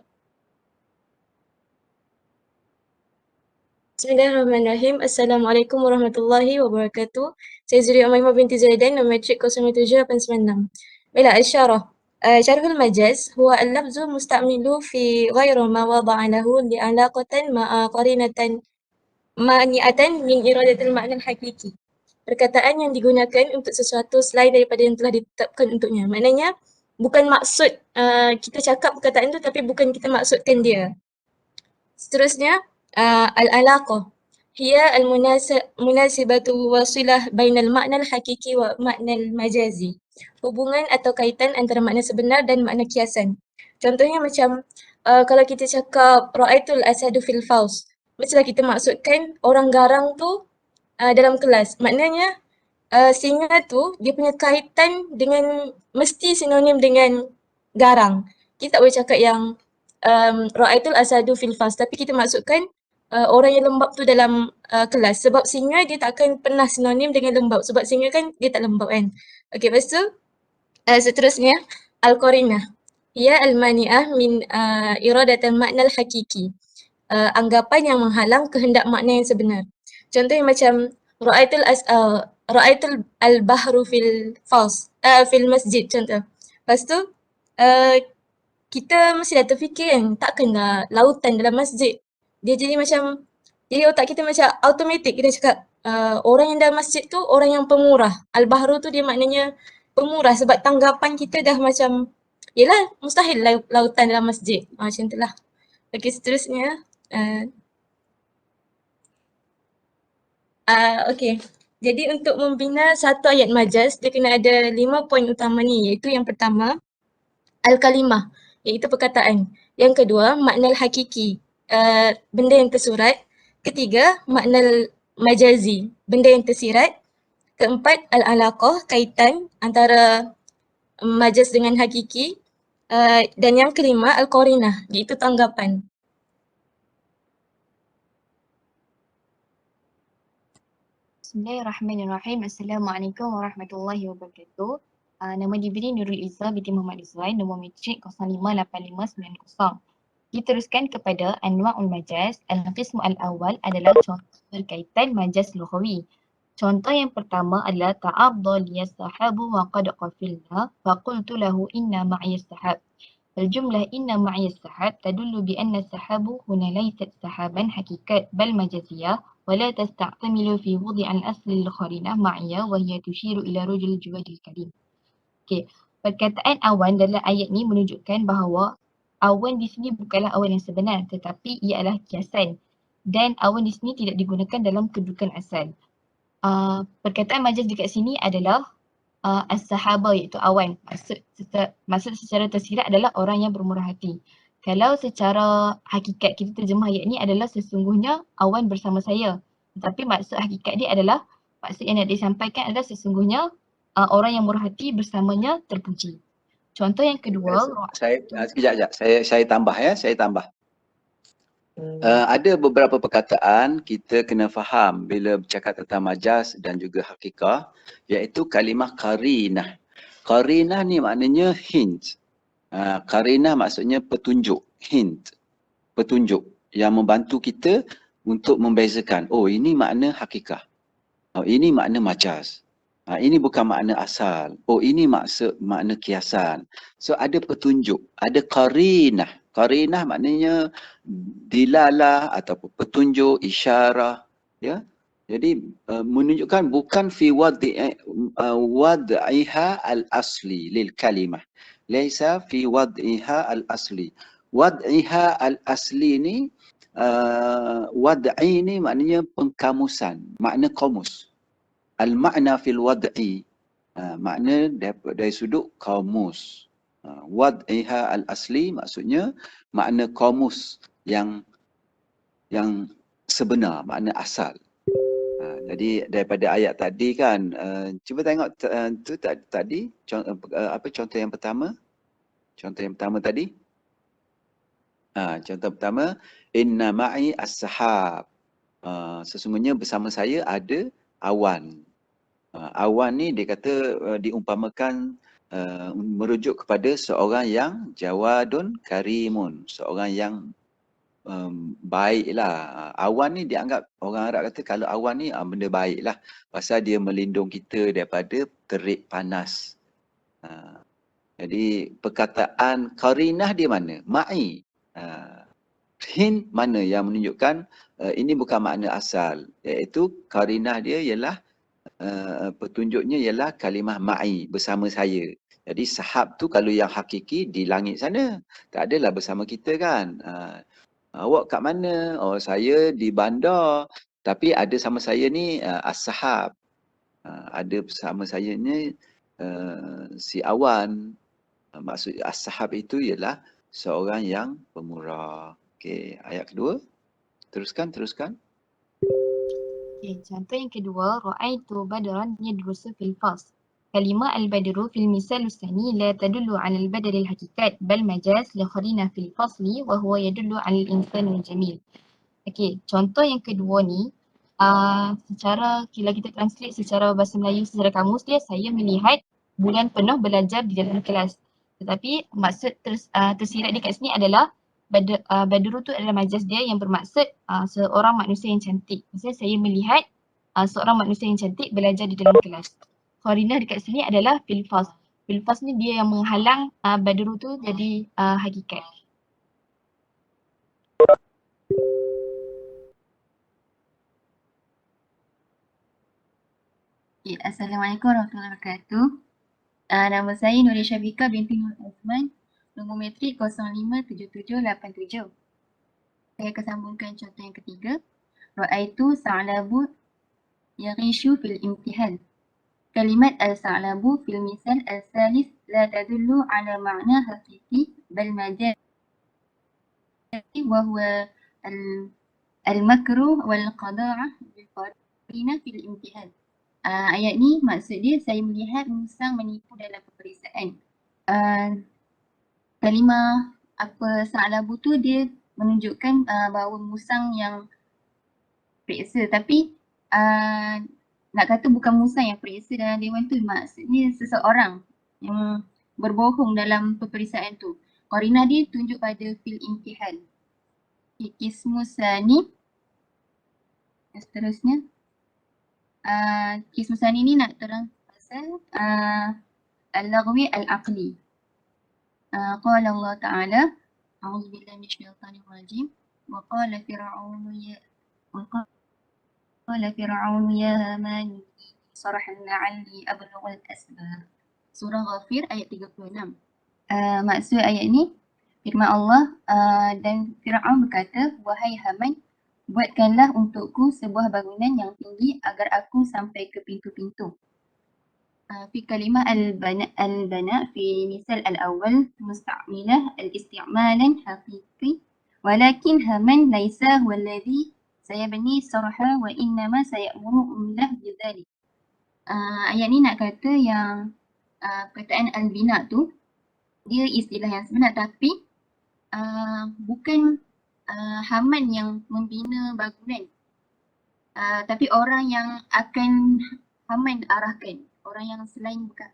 Bismillahirrahmanirrahim. Assalamualaikum warahmatullahi wabarakatuh. Saya Zuri Umaymah binti Zaidan, nombor metrik 07896. Baiklah, al-syarah. Syarhul majaz huwa al-lafzu musta'milu fi ghairu ma wada'a lahu li'alaqatan ma'a qarinatan mani'atan min iradatil ma'na al-hakiki. Perkataan yang digunakan untuk sesuatu selain daripada yang telah ditetapkan untuknya. Maknanya bukan maksud kita cakap perkataan itu tapi bukan kita maksudkan dia. Seterusnya, al-alaqah hiya al-munasibatu wasilah bainal makna al-hakiki wa makna al-majazi. Hubungan atau kaitan antara makna sebenar dan makna kiasan. Contohnya macam kalau kita cakap ra'aitul asadu fil faus, mestilah kita maksudkan orang garang tu dalam kelas. Maknanya singa tu dia punya kaitan dengan mesti sinonim dengan garang. Kita tak boleh cakap yang ra'aitul asadu fil faus, tapi kita maksudkan orang yang lembab tu dalam kelas. Sebab singa dia tak akan pernah sinonim dengan lembab. Sebab singa kan dia tak lembab kan. Okey, lepas tu seterusnya al-qarinah. Ia al-mani'ah min iradatul makna al-hakiki. Anggapan yang menghalang kehendak makna yang sebenar. Contohnya macam ra'aitul al-bahru fil faus, fil masjid contoh. Lepas tu kita mesti dah terfikir kan, takkanlah lautan dalam masjid. Dia jadi macam, jadi otak kita macam automatik kita cakap orang yang dalam masjid tu orang yang pemurah. Al-bahru tu dia maknanya pemurah sebab tanggapan kita dah macam, yelah mustahil lautan dalam masjid. Macam tu lah. Okey, seterusnya. Okey. Jadi untuk membina satu ayat majaz, dia kena ada 5 poin utama ni, iaitu yang pertama, al-kalimah, iaitu perkataan. Yang kedua, makna hakiki, benda yang tersurat. Ketiga, makna majazi, benda yang tersirat. Keempat, al-alaqah, kaitan antara majaz dengan hakiki. Dan yang kelima, al-qarinah, iaitu tanggapan. Bismillahirrahmanirrahim. Assalamualaikum warahmatullahi wabarakatuh. Nama diberi Nurul Izzah binti Muhammad Izzuan, nombor metrik 058590. Diteruskan kepada Anwa'ul Majaz. Al-Qismu al-awwal adalah contoh berkaitan majaz lughawi. Contoh yang pertama adalah ta'adda liyas sahabu wa qad qafilna fa qultu lahu inna ma'iyas sahab. Al-jumlah inna ma'iyas sahab tadullu bi anna sahabu huna laysat sahaban hakikat bal majaziyah wa la tasta'tamilu fi wudi' al-asli al-qarinah ma'iyah wa hiya tushiru ila rujul juwadil karim. Okey, perkataan awan dalam ayat ni menunjukkan bahawa awan di sini bukanlah awan yang sebenar tetapi ia adalah kiasan, dan awan di sini tidak digunakan dalam kedudukan asal. Perkataan majaz dekat sini adalah as-sahaba, iaitu awan. Maksud secara tersirat adalah orang yang bermurah hati. Kalau secara hakikat kita terjemah ayat ni adalah sesungguhnya awan bersama saya. Tetapi maksud hakikat dia adalah, maksud yang nak disampaikan adalah sesungguhnya orang yang murah hati bersamanya terpuji. Contoh yang kedua. Sekejap. Saya tambah ya, saya tambah. Ada beberapa perkataan kita kena faham bila bercakap tentang majaz dan juga hakikah, iaitu kalimah qarinah. Qarinah ni maknanya hint. Qarinah maksudnya petunjuk, hint, petunjuk yang membantu kita untuk membezakan, oh ini makna hakikah, oh ini makna majaz, ini bukan makna asal, oh ini maksud makna kiasan. So ada petunjuk, ada qarinah. Qarinah maknanya dilalah ataupun petunjuk, isyarah, ya. Jadi menunjukkan bukan fi wad'iha al-asli lil kalimah. Laisa fi wad'iha al-asli. Wad'iha al-asli ni, wad'i ni maknanya pengkamusan, makna kamus. Al-makna fil wad'i, makna dari sudut kamus. Wad'iha al-asli maksudnya makna kamus yang sebenar, makna asal. Jadi daripada ayat tadi kan, cuba tengok tu tadi, apa contoh yang pertama? Contoh yang pertama tadi. Contoh pertama, inna ma'i as-sahab. Sesungguhnya bersama saya ada awan. Awan ni dia kata diumpamakan merujuk kepada seorang yang jawadun karimun, seorang yang baiklah. Awan ni dianggap, orang Arab kata kalau awan ni benda baiklah, pasal dia melindung kita daripada terik panas. Jadi perkataan qarinah di mana? Ma'i. Hin mana yang menunjukkan ini bukan makna asal, iaitu qarinah dia ialah petunjuknya ialah kalimah ma'i, bersama saya. Jadi sahab tu kalau yang hakiki di langit sana, tak adalah bersama kita kan. Awak kat mana? Oh, saya di bandar, tapi ada sama saya ni as-sahab. Ada bersama saya ni si awan. Maksud as-sahab itu ialah seorang yang pemurah. Okey, ayat kedua. Teruskan. Okay, contoh yang kedua, ra'aitu badran yadrusu fil fasl. Kalimah al-badru fil misal tsani la tadullu 'ala al-badr al-haqiqat bal majaz li qarina fil fasli wa huwa yadullu 'ala al-insan al-jamil. Okey, contoh yang kedua ni secara kalau kita translate secara bahasa Melayu secara kamus dia, saya melihat bulan penuh belajar di dalam kelas. Tetapi maksud tersirat di kat sini adalah badru tu adalah majaz dia yang bermaksud seorang manusia yang cantik. Maksudnya saya melihat seorang manusia yang cantik belajar di dalam kelas. Qarinah dekat sini adalah fil fasl. Fil fasl ni dia yang menghalang badru tu jadi hakikat. Okay, Assalamualaikum warahmatullahi wabarakatuh. Nama saya Nuria Syafika binti Nur Azman, nombor metrik 057787. Saya akan sambungkan contoh yang ketiga. Ra'aitu sa'labu yaghishu fil imtihan. Kalimat al-sa'labu fil misal al-salis la tadullu ala ma'na hakiki bal majaz wa huwa al-makruh wal qada'ah bil qarina fil imtihan. Ayat ni maksud dia saya melihat musang menipu dalam peperiksaan. Kalimah sa'labu tu dia menunjukkan bahawa musang yang periksa, tapi nak kata bukan musang yang periksa dalam dewan tu, maksudnya seseorang yang berbohong dalam peperiksaan tu. Qarinah dia tunjuk pada fil imtihan. Kismusani, seterusnya. Kismusani ni nak terang pasal al-laghwi al-aqli. Qala Allah Ta'ala, a'udzu billahi minasyaitanir rajim, wa qala fir'aunu ya haman sarahan la'alli ablughul asbab. Surah Ghafir ayat 36. Maksud ayat ni, firman Allah dan Fir'aun berkata, wahai Haman, buatkanlah untukku sebuah bangunan yang tinggi agar aku sampai ke pintu-pintu. Fi kalimah al-bana fi misal al-awwal musta'milah al-isti'malan haqiqi walakin Haman laisa huwa alladhi sayabni sarha wa innama sayamuru umlah bidzalik. Ayat ni nak kata yang perkataan al-bina tu dia istilah yang sebenar, tapi bukan Haman yang membina bangunan, tapi orang yang akan Haman arahkan, orang yang selain, bukan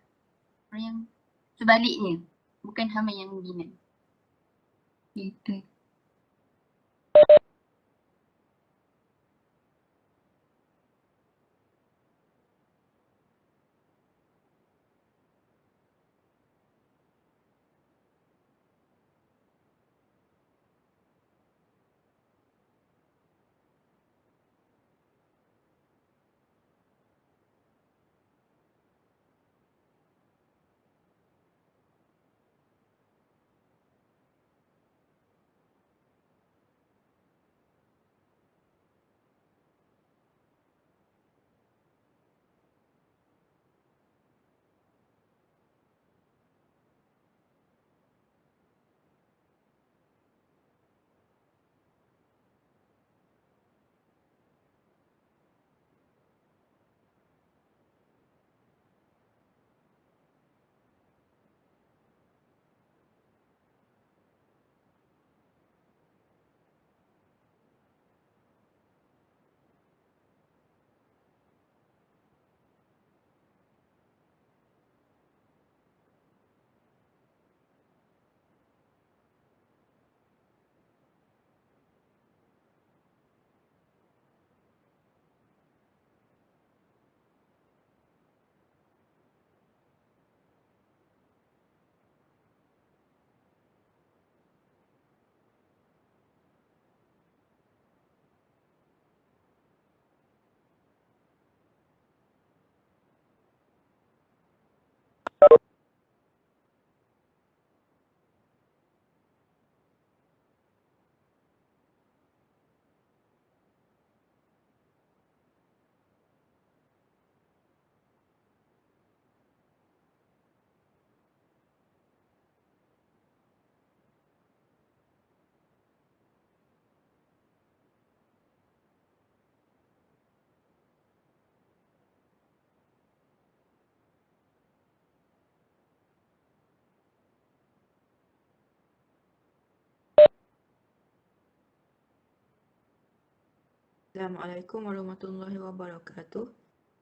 orang yang sebaliknya, bukan Haman yang membina. Gitu. Assalamualaikum warahmatullahi wabarakatuh.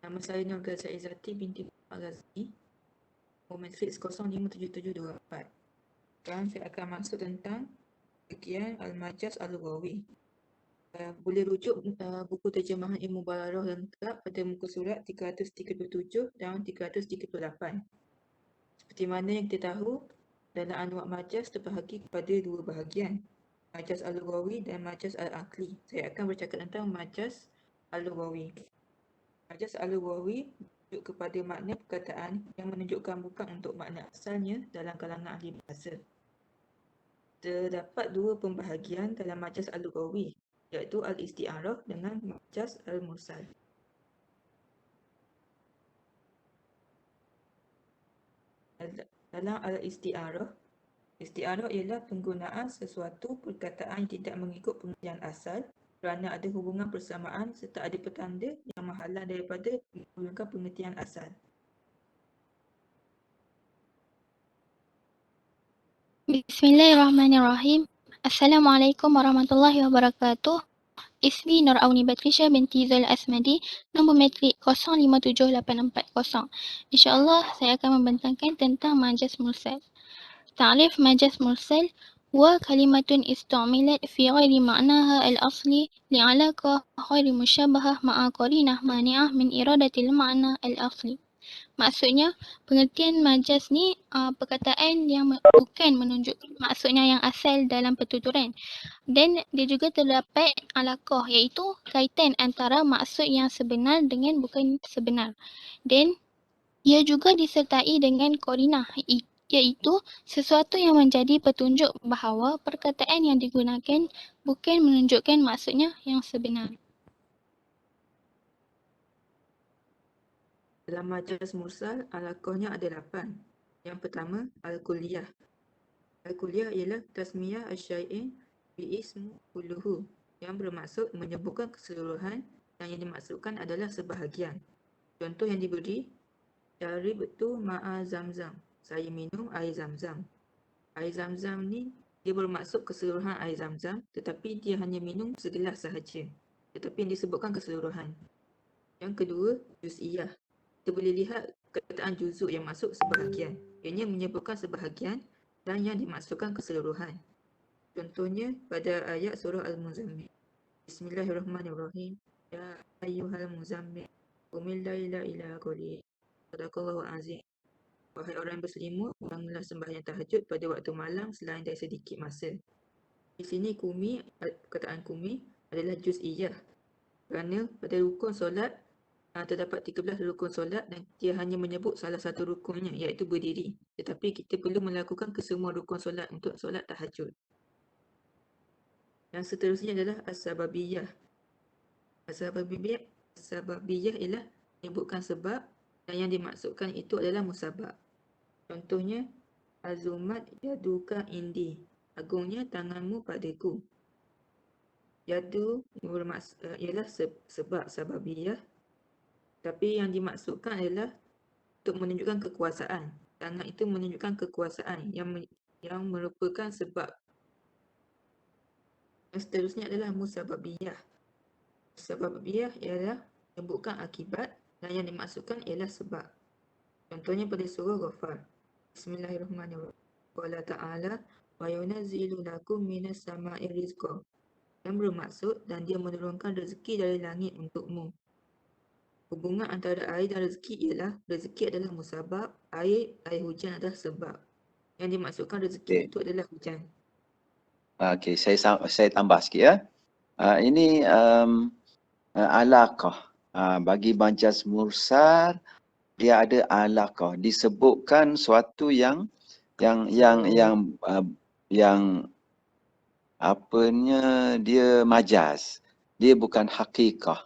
Nama saya Nur Gaza Izzati binti Al-Ghazali. Matriks 057724. Sekarang saya akan masuk tentang bahagian Al-Majaz Al-Lughawi. Boleh rujuk buku terjemahan Ilmu Balarah lengkap pada muka surat 337 dan 338. Seperti mana yang kita tahu, dalam anwa' majaz terbahagi kepada dua bahagian, Majaz Al-Lughawi dan Majaz Al-Aqli. Saya akan bercakap tentang Majaz Al-Lughawi. Majaz Al-Lughawi merujuk kepada makna perkataan yang menunjukkan bukan untuk makna asalnya dalam kalangan ahli bahasa. Terdapat dua pembahagian dalam Majaz Al-Lughawi, iaitu Al-Isti'arah dengan Majaz Al-Mursal. Dalam Al-Isti'arah, isti'arah ialah penggunaan sesuatu perkataan yang tidak mengikut pengertian asal kerana ada hubungan persamaan serta ada petanda yang menghalang daripada menggunakan pengertian asal. Bismillahirrahmanirrahim. Assalamualaikum warahmatullahi wabarakatuh. Ismi Nur Auni Batrisha binti Zul Asmadi, nombor metrik 057840. InsyaAllah saya akan membentangkan tentang majaz mursal. Ta'rif majaz mursal huwa kalimatun istu'milat fi ghairi ma'naha al-asli li'alaqah ghairi musyabbahah ma'a qarinah mani'ah min iradatil ma'na al-asli. Maksudnya, pengertian majaz ni perkataan yang bukan menunjukkan maksudnya yang asal dalam pertuturan. Dan dia juga terdapat alaqah, iaitu kaitan antara maksud yang sebenar dengan bukan sebenar. Dan ia juga disertai dengan qarinah, iaitu sesuatu yang menjadi petunjuk bahawa perkataan yang digunakan bukan menunjukkan maksudnya yang sebenar. Dalam majaz mursal, alaqahnya ada 8. Yang pertama, al-kulliyah. Al-kulliyah ialah tasmiyah asy-syai'in bi-ismu kulluhu, yang bermaksud menyebutkan keseluruhan dan yang dimaksudkan adalah sebahagian. Contoh yang diberi, syaribtu ma'a zamzam. Saya minum air zam-zam. Air zam-zam ni dia bermaksud keseluruhan air zam-zam, tetapi dia hanya minum segelas sahaja. Tetapi yang disebutkan keseluruhan. Yang kedua, juz'iyah. Kita boleh lihat perkataan juzuk yang masuk sebahagian. Ianya menyebutkan sebahagian dan yang dimaksudkan keseluruhan. Contohnya pada ayat surah Al-Muzammil. Bismillahirrahmanirrahim. Ya ayyuhal muzammil, qumil laila ila qalil. Sadaqallahu azim. Wahai orang yang berselimut, bangunlah sembahyang tahajud pada waktu malam selain dari sedikit masa. Di sini kumi, perkataan kumi adalah juz'iyah. Kerana pada rukun solat terdapat 13 rukun solat dan dia hanya menyebut salah satu rukunnya, iaitu berdiri. Tetapi kita perlu melakukan kesemua rukun solat untuk solat tahajud. Yang seterusnya adalah as-sababiyah. As-sababiyah ialah menyebutkan sebab dan yang dimaksudkan itu adalah musabab. Contohnya, azumat yaduka indi. Agungnya tanganmu padaku. Yadu ialah sebab sababiyah. Tapi yang dimaksudkan adalah untuk menunjukkan kekuasaan. Tangan itu menunjukkan kekuasaan yang merupakan sebab. Yang seterusnya adalah musababiyah. Musababiyah ialah menyebutkan akibat dan yang dimaksudkan ialah sebab. Contohnya pada surah Ghafar. Bismillahirrahmanirrahim. Qala ta'ala wa yunazzilu lakum minas sama'i rizqa. Yang bermaksud dan dia menurunkan rezeki dari langit untukmu. Hubungan antara air dan rezeki ialah rezeki adalah musabab, air hujan adalah sebab. Yang dimaksudkan rezeki itu adalah hujan. Okey, saya tambah sikit ya. Ini alaqah. Bagi majaz mursal dia ada alaqah, disebutkan suatu yang apanya dia majaz. Dia bukan hakikah.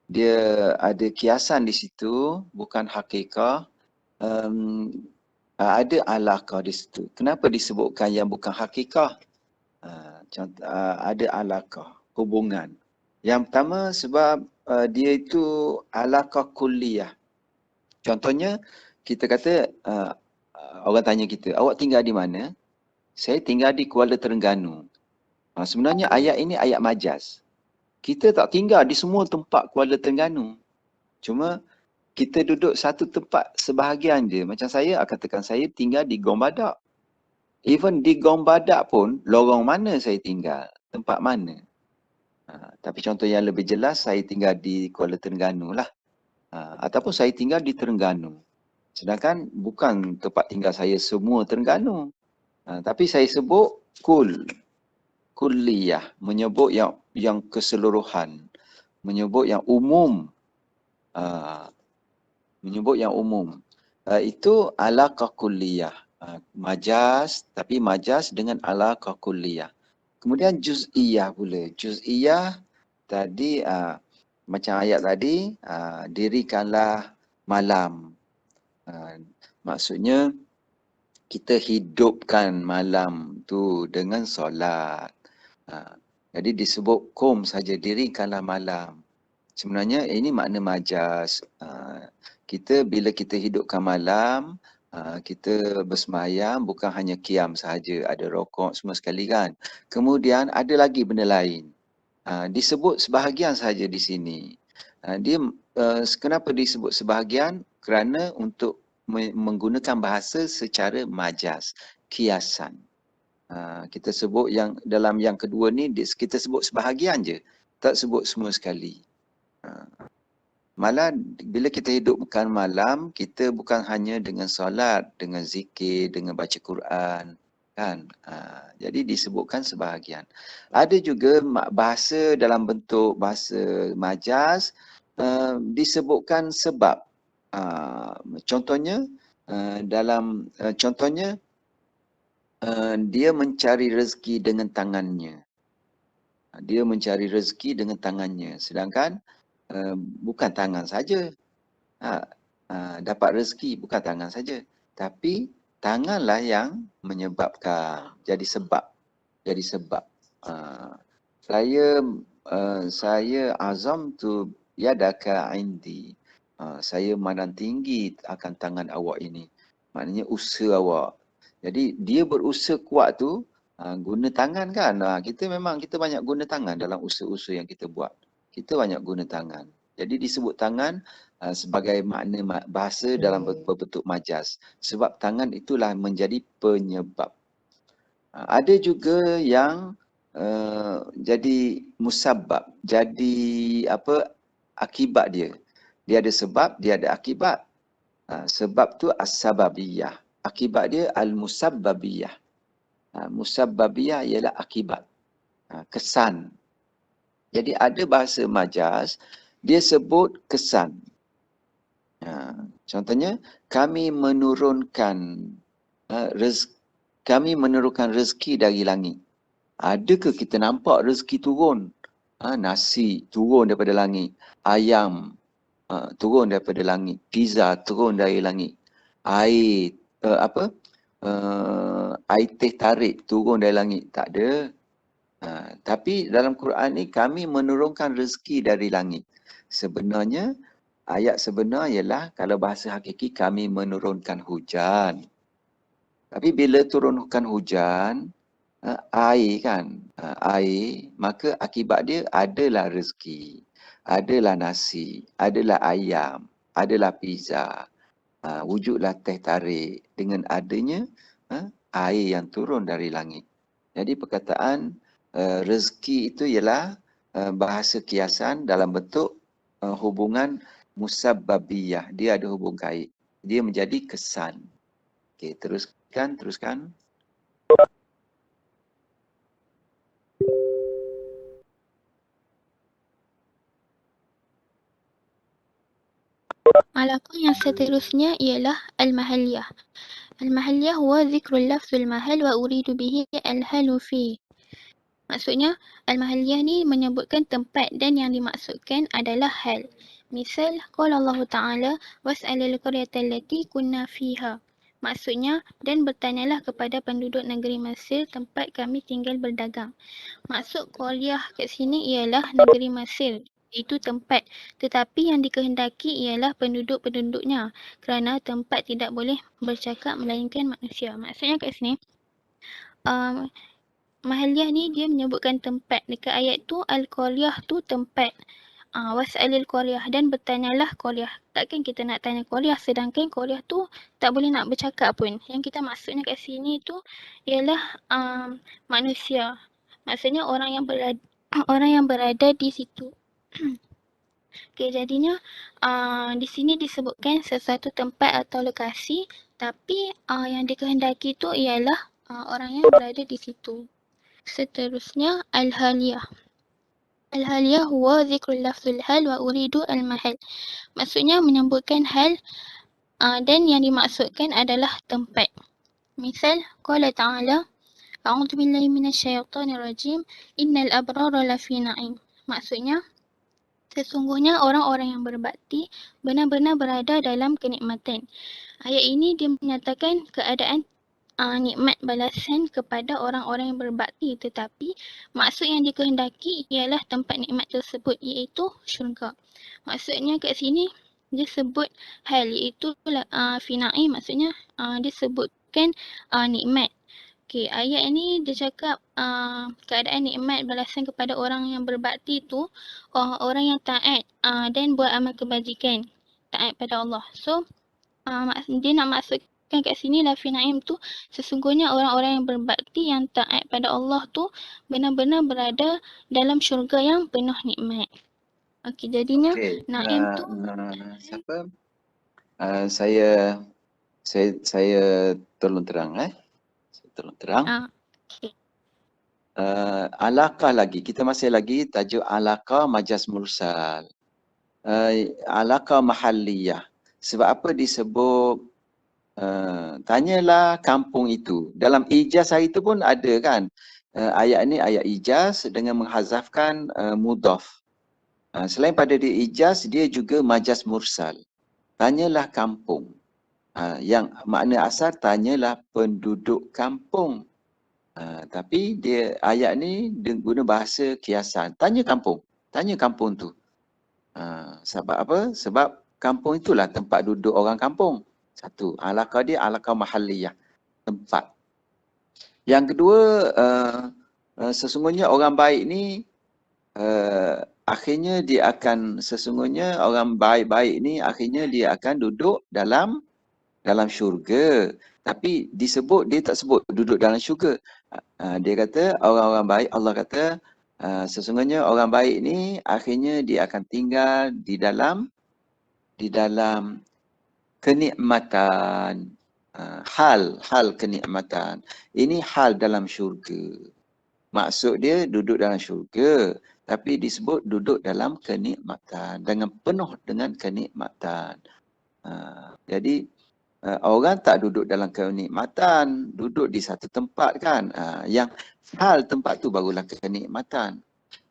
Dia ada kiasan di situ, bukan hakikah. Ada alaqah di situ. Kenapa disebutkan yang bukan hakikah? Ada alaqah, hubungan. Yang pertama sebab dia itu alaqah kulliyah. Contohnya kita kata orang tanya kita, awak tinggal di mana? Saya tinggal di Kuala Terengganu. Sebenarnya ayat ini ayat majaz. Kita tak tinggal di semua tempat Kuala Terengganu. Cuma kita duduk satu tempat sebahagian je. Macam saya, katakan saya tinggal di Gong Badak. Even di Gong Badak pun, lorong mana saya tinggal, tempat mana. Tapi contoh yang lebih jelas, saya tinggal di Kuala Terengganu lah. Ataupun saya tinggal di Terengganu. Sedangkan bukan tempat tinggal saya semua Terengganu. Tapi saya sebut kulliyah, menyebut yang keseluruhan, menyebut yang umum. Itu alaqah kulliyah. Majaz, tapi majaz dengan alaqah kulliyah. Kemudian juz'iyah pula. Juz'iyah tadi macam ayat tadi, dirikanlah malam. Maksudnya kita hidupkan malam tu dengan solat. Jadi disebut kum saja, dirikanlah malam. Sebenarnya ini makna majaz. Bila kita hidupkan malam, kita bersemayam bukan hanya qiyam sahaja, ada rokok semua sekali kan. Kemudian ada lagi benda lain. Disebut sebahagian sahaja di sini. Kenapa disebut sebahagian? Kerana untuk menggunakan bahasa secara majaz, kiasan. Kita sebut yang dalam yang kedua ni, kita sebut sebahagian je, tak sebut semua sekali. Malah bila kita hidupkan malam, kita bukan hanya dengan solat, dengan zikir, dengan baca Quran, kan? Jadi disebutkan sebahagian. Ada juga bahasa dalam bentuk bahasa majaz, disebutkan sebab. Contohnya dia mencari rezeki dengan tangannya. Dia mencari rezeki dengan tangannya. Sedangkan bukan tangan saja. Dapat rezeki bukan tangan saja. Tapi tanganlah yang menyebabkan. Jadi sebab. Saya azam tu yadaka indi. Saya mandang tinggi akan tangan awak ini. Maknanya usaha awak. Jadi dia berusaha kuat tu guna tangan kan. Kita banyak guna tangan dalam usaha-usaha yang kita buat. Kita banyak guna tangan. Jadi disebut tangan sebagai makna bahasa dalam berbentuk majaz. Sebab tangan itulah menjadi penyebab. Ada juga yang jadi musabbab. Jadi akibat dia. Dia ada sebab, dia ada akibat. Sebab tu as-sababiyah. Akibat dia al-musabbabiyah. Musabbabiyah ialah akibat. Kesan. Jadi ada bahasa majaz, dia sebut kesan. Contohnya, kami menurunkan rezeki dari langit. Adakah kita nampak rezeki turun? Nasi turun daripada langit. Ayam turun daripada langit. Pizza turun dari langit. Air teh tarik turun dari langit. Tak ada. Tapi dalam Quran ni kami menurunkan rezeki dari langit. Sebenarnya ayat sebenar ialah kalau bahasa hakiki kami menurunkan hujan. Tapi bila turunkan hujan, air kan, air, maka akibat dia adalah rezeki, adalah nasi, adalah ayam, adalah pizza, wujudlah teh tarik dengan adanya air yang turun dari langit. Jadi perkataan rezeki itu ialah bahasa kiasan dalam bentuk hubungan musabbabiyah. Dia ada hubung kait. Dia menjadi kesan. Okey, teruskan. Alaqah yang seterusnya ialah al-mahalliyah. Al-mahalliyah huwa zikrul lafzul mahal wa uridu bihi al-halu fi. Maksudnya, al-mahalliyah ni menyebutkan tempat dan yang dimaksudkan adalah hal. Misal, qala Allah Ta'ala was'alil qaryata allati kunna fiha. Maksudnya, dan bertanyalah kepada penduduk negeri Mesir tempat kami tinggal berdagang. Maksud qaryah kat sini ialah negeri Mesir. Itu tempat, tetapi yang dikehendaki ialah penduduk-penduduknya kerana tempat tidak boleh bercakap melainkan manusia. Maksudnya kat sini, mahalliyah ni dia menyebutkan tempat. Dekat ayat tu al-qaryah tu tempat. Was'alil qaryah dan bertanyalah qaryah. Takkan kita nak tanya qaryah sedangkan qaryah tu tak boleh nak bercakap pun. Yang kita maksudnya kat sini tu ialah manusia. Maksudnya orang yang berada di situ. Okey, jadinya di sini disebutkan sesuatu tempat atau lokasi, tapi yang dikehendaki tu ialah orang yang berada di situ. Seterusnya al-haliyah. Al-haliyah huwa zikrul lafzul hal wa uridu al-mahal. Maksudnya menyebutkan hal dan yang dimaksudkan adalah tempat. Misal, qala ta'ala, a'udzu billahi minasyaitonir rajim, innal abrara lafi na'im. Maksudnya, sesungguhnya orang-orang yang berbakti benar-benar berada dalam kenikmatan. Ayat ini dia menyatakan keadaan nikmat balasan kepada orang-orang yang berbakti, tetapi maksud yang dikehendaki ialah tempat nikmat tersebut iaitu syurga. Maksudnya kat sini dia sebut hal iaitu fina'i, maksudnya dia sebutkan nikmat. Okey, ayat ni dia cakap keadaan nikmat balasan kepada orang yang berbakti tu orang yang taat dan buat amal kebajikan, taat pada Allah. So dia nak maksudkan kat sini lafi na'im tu sesungguhnya orang-orang yang berbakti yang taat pada Allah tu benar-benar berada dalam syurga yang penuh nikmat. Okey, jadinya na'im tu siapa? Saya tolong terang Saya tolong terang. Okay. Alaqah lagi. Kita masih lagi tajuk alaqah majaz mursal. Alaqah mahalliyah. Sebab apa disebut tanyalah kampung itu. Dalam ijaz hari itu pun ada kan. Ayat ni ayat ijaz dengan menghazafkan mudhaf. Selain pada dia ijaz, dia juga majaz mursal. Tanyalah kampung. Yang makna asal tanyalah penduduk kampung. Tapi dia ayat ni dia guna bahasa kiasan. Tanya kampung tu. Sebab apa? Sebab kampung itulah tempat duduk orang kampung. Satu, alaqah dia alaqah mahalliyah, tempat. Yang kedua, sesungguhnya orang baik ni akhirnya dia akan, sesungguhnya orang baik-baik ni akhirnya dia akan duduk dalam syurga. Tapi dia tak sebut duduk dalam syurga. Dia kata orang-orang baik, Allah kata sesungguhnya orang baik ni akhirnya dia akan tinggal di dalam kenikmatan. Hal kenikmatan. Ini hal dalam syurga. Maksud dia duduk dalam syurga, tapi disebut duduk dalam kenikmatan, dengan penuh dengan kenikmatan. Jadi orang tak duduk dalam kenikmatan, duduk di satu tempat kan. Yang hal tempat tu barulah kenikmatan.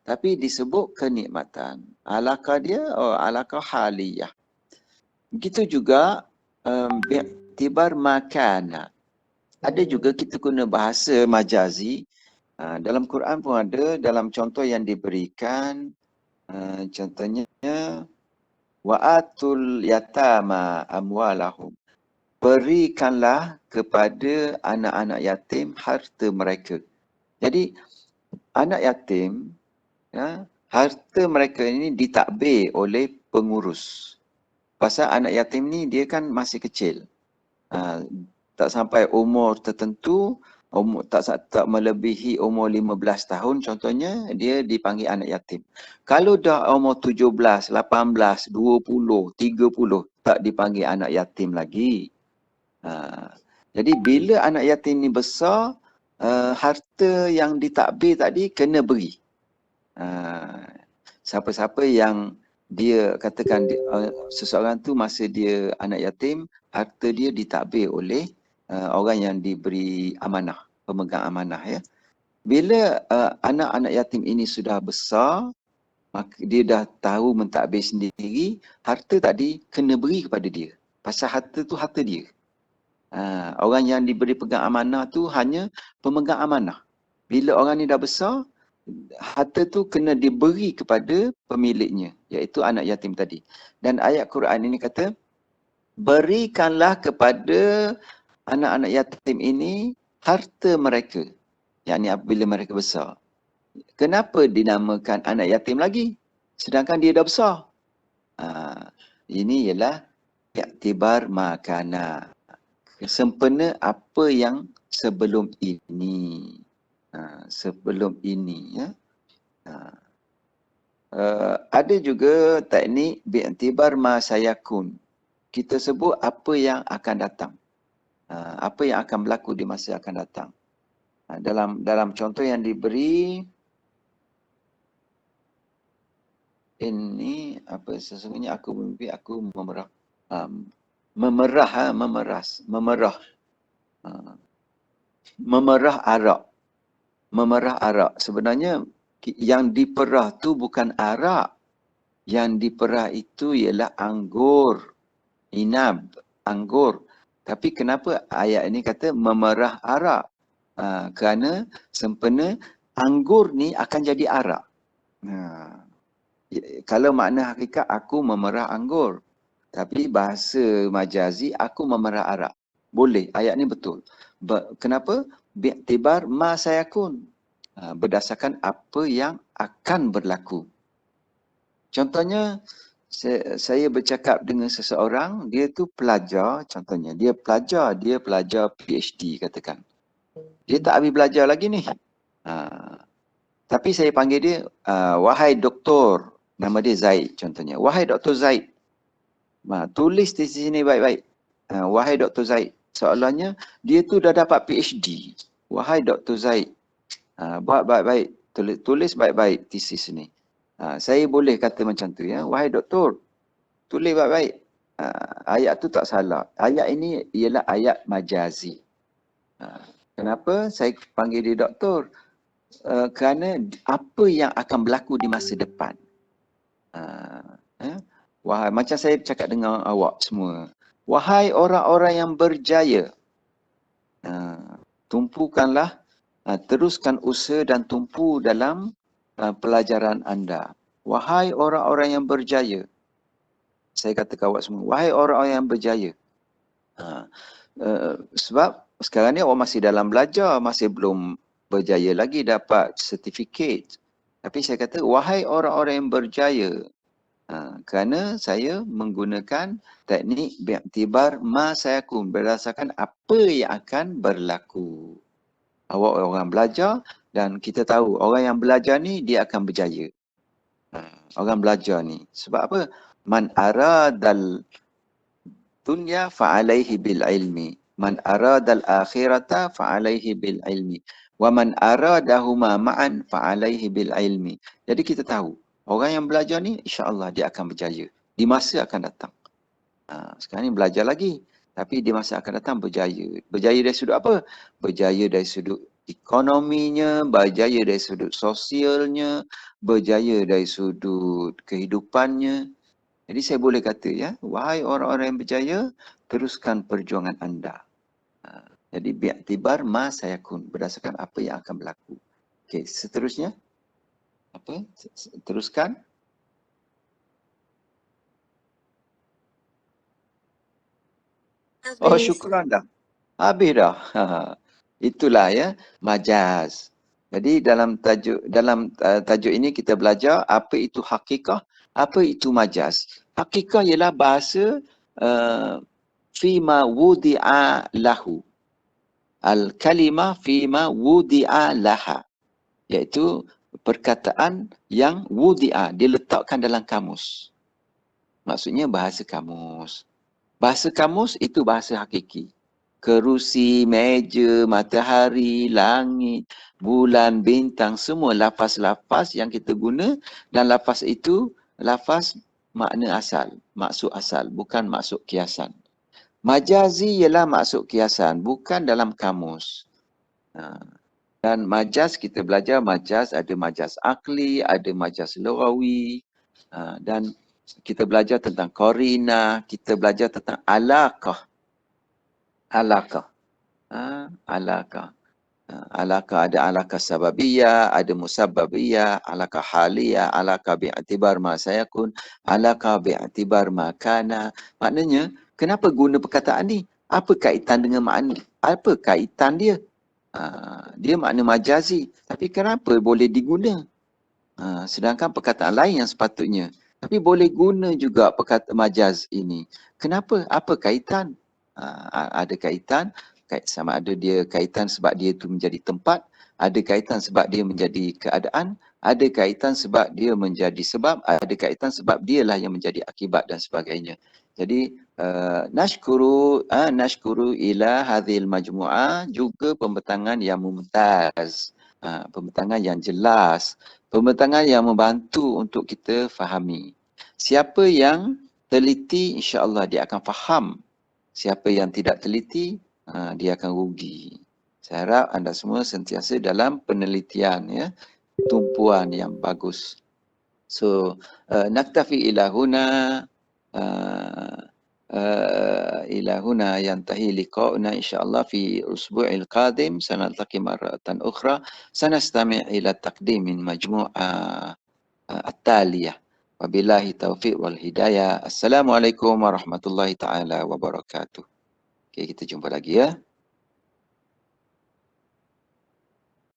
Tapi disebut kenikmatan. Alaqah dia alaqah haliyah. Begitu juga bi'tibar makana. Ada juga kita guna bahasa majazi. Dalam Quran pun ada, dalam contoh yang diberikan, contohnya wa'atul yatama amwalahum. Berikanlah kepada anak-anak yatim harta mereka. Jadi anak yatim, harta mereka ini ditakbir oleh pengurus. Pasal anak yatim ni dia kan masih kecil. Tak sampai umur tertentu, tak melebihi umur 15 tahun contohnya, dia dipanggil anak yatim. Kalau dah umur 17, 18, 20, 30, tak dipanggil anak yatim lagi. Jadi bila anak yatim ni besar, harta yang ditakbir tadi kena beri. Siapa-siapa yang dia katakan seseorang tu masa dia anak yatim, harta dia ditakbir oleh orang yang diberi amanah, pemegang amanah ya. Bila anak-anak yatim ini sudah besar, maka dia dah tahu mentadbir sendiri, harta tadi kena beri kepada dia. Pasal harta tu harta dia. Orang yang diberi pegang amanah tu hanya pemegang amanah. Bila orang ni dah besar, harta tu kena diberi kepada pemiliknya, iaitu anak yatim tadi. Dan ayat Quran ini kata, berikanlah kepada anak-anak yatim ini harta mereka. yakni apabila mereka besar. Kenapa dinamakan anak yatim lagi? Sedangkan dia dah besar. Ini ialah iktibar makana. Sempena apa yang sebelum ini. Sebelum ini, ya. Ada juga teknik bi'tibar ma sayakun. Kita sebut apa yang akan datang. Apa yang akan berlaku di masa akan datang. Dalam contoh yang diberi ini apa, sesungguhnya aku bermimpi aku memerah arak. Sebenarnya yang diperah tu bukan arak. Yang diperah itu ialah anggur, inab, anggur. Tapi kenapa ayat ini kata memerah arak? Kerana sempena anggur ni akan jadi arak. Kalau makna hakikat aku memerah anggur. Tapi bahasa majazi aku memerah arak. Boleh, ayat ni betul. Kenapa? Bi'tibar ma sayakun. Berdasarkan apa yang akan berlaku. Contohnya, saya bercakap dengan seseorang, dia tu pelajar, contohnya, dia pelajar PhD katakan. Dia tak habis belajar lagi ni. Tapi saya panggil dia, wahai doktor, nama dia Zaid contohnya. Wahai Dr. Zaid, tulis di sini baik-baik. Wahai Dr. Zaid, soalannya dia tu dah dapat PhD. Wahai Dr. Zaid, buat baik-baik, tulis baik-baik tesis ni. Saya boleh kata macam tu, ya. Wahai doktor, tulis baik-baik. Ayat tu tak salah. Ayat ini ialah ayat majazi. Kenapa saya panggil dia doktor? Kerana apa yang akan berlaku di masa depan. Wahai, macam saya cakap dengan awak semua. Wahai orang-orang yang berjaya, tumpukanlah, teruskan usaha dan tumpu dalam pelajaran anda. Wahai orang-orang yang berjaya. Saya kata ke awak semua, wahai orang-orang yang berjaya. Sebab sekarang ni awak masih dalam belajar, masih belum berjaya lagi dapat sertifikat. Tapi saya kata, wahai orang-orang yang berjaya. Kerana saya menggunakan teknik bi'tibar ma sayakun, berdasarkan apa yang akan berlaku. Awak orang belajar dan kita tahu orang yang belajar ni dia akan berjaya. Orang belajar ni. Sebab apa? Man aradal dunya fa'alaihi bil ilmi. Man aradal akhirata fa'alaihi bil ilmi. Wa man aradahuma ma'an fa'alaihi bil ilmi. Jadi kita tahu orang yang belajar ni insya-Allah dia akan berjaya di masa akan datang. Sekarang ni belajar lagi. Tapi di masa akan datang berjaya. Berjaya dari sudut apa? Berjaya dari sudut ekonominya, berjaya dari sudut sosialnya, berjaya dari sudut kehidupannya. Jadi saya boleh kata, ya, wahai orang-orang yang berjaya, teruskan perjuangan anda. Jadi bi'tibar ma sayakun, berdasarkan apa yang akan berlaku. Okey, seterusnya. Apa? Teruskan. Oh, syukran dah. Habis dah. Itulah, ya, majaz. Jadi dalam tajuk ini kita belajar apa itu hakikah, apa itu majaz. Hakikah ialah bahasa fima wudi'a lahu. Al-kalimah fima wudi'a laha. Iaitu perkataan yang wudi'a, diletakkan dalam kamus. Maksudnya bahasa kamus. Bahasa kamus itu bahasa hakiki. Kerusi, meja, matahari, langit, bulan, bintang, semua lafaz-lafaz yang kita guna, dan lafaz itu lafaz makna asal, maksud asal, bukan maksud kiasan. Majazi ialah maksud kiasan, bukan dalam kamus. Dan majaz kita belajar, majaz ada majaz akli, ada majaz lughawi, dan kita belajar tentang qarina, kita belajar tentang alaqah. Alaqah. Alaqah. Alaqah ada alaqah sababiyah, ada musabbabiyah, alaqah haliyah, alaqah bi'tibar ma sayakun, alaqah bi'tibar ma kana. Maknanya, kenapa guna perkataan ni? Apa kaitan dengan makna? Apa kaitan dia? Dia makna majazi. Tapi kenapa boleh diguna? Sedangkan perkataan lain yang sepatutnya. Tapi boleh guna juga perkataan majaz ini. Kenapa? Apa kaitan? Ada kaitan, sama ada dia kaitan sebab dia itu menjadi tempat, ada kaitan sebab dia menjadi keadaan, ada kaitan sebab dia menjadi sebab, ada kaitan sebab dialah yang menjadi akibat dan sebagainya. Jadi nashkuru ila hadhil majmu'ah, juga pembentangan yang mumtaz, pembentangan yang jelas, pembentangan yang membantu untuk kita fahami. Siapa yang teliti, insya-Allah dia akan faham. Siapa yang tidak teliti, dia akan rugi. Saya harap anda semua sentiasa dalam penelitian, ya, tumpuan yang bagus. So, naktafi ila huna, ila huna yantahi liqa'una insyaallah fi usbu'il qadim sanaltaqi marratan ukhra sanastami' ila taqdim min majmu'ah at-taliyah. Wabillahi taufiq wal hidayah. Assalamualaikum warahmatullahi taala wabarakatuh. Okey, kita jumpa lagi ya.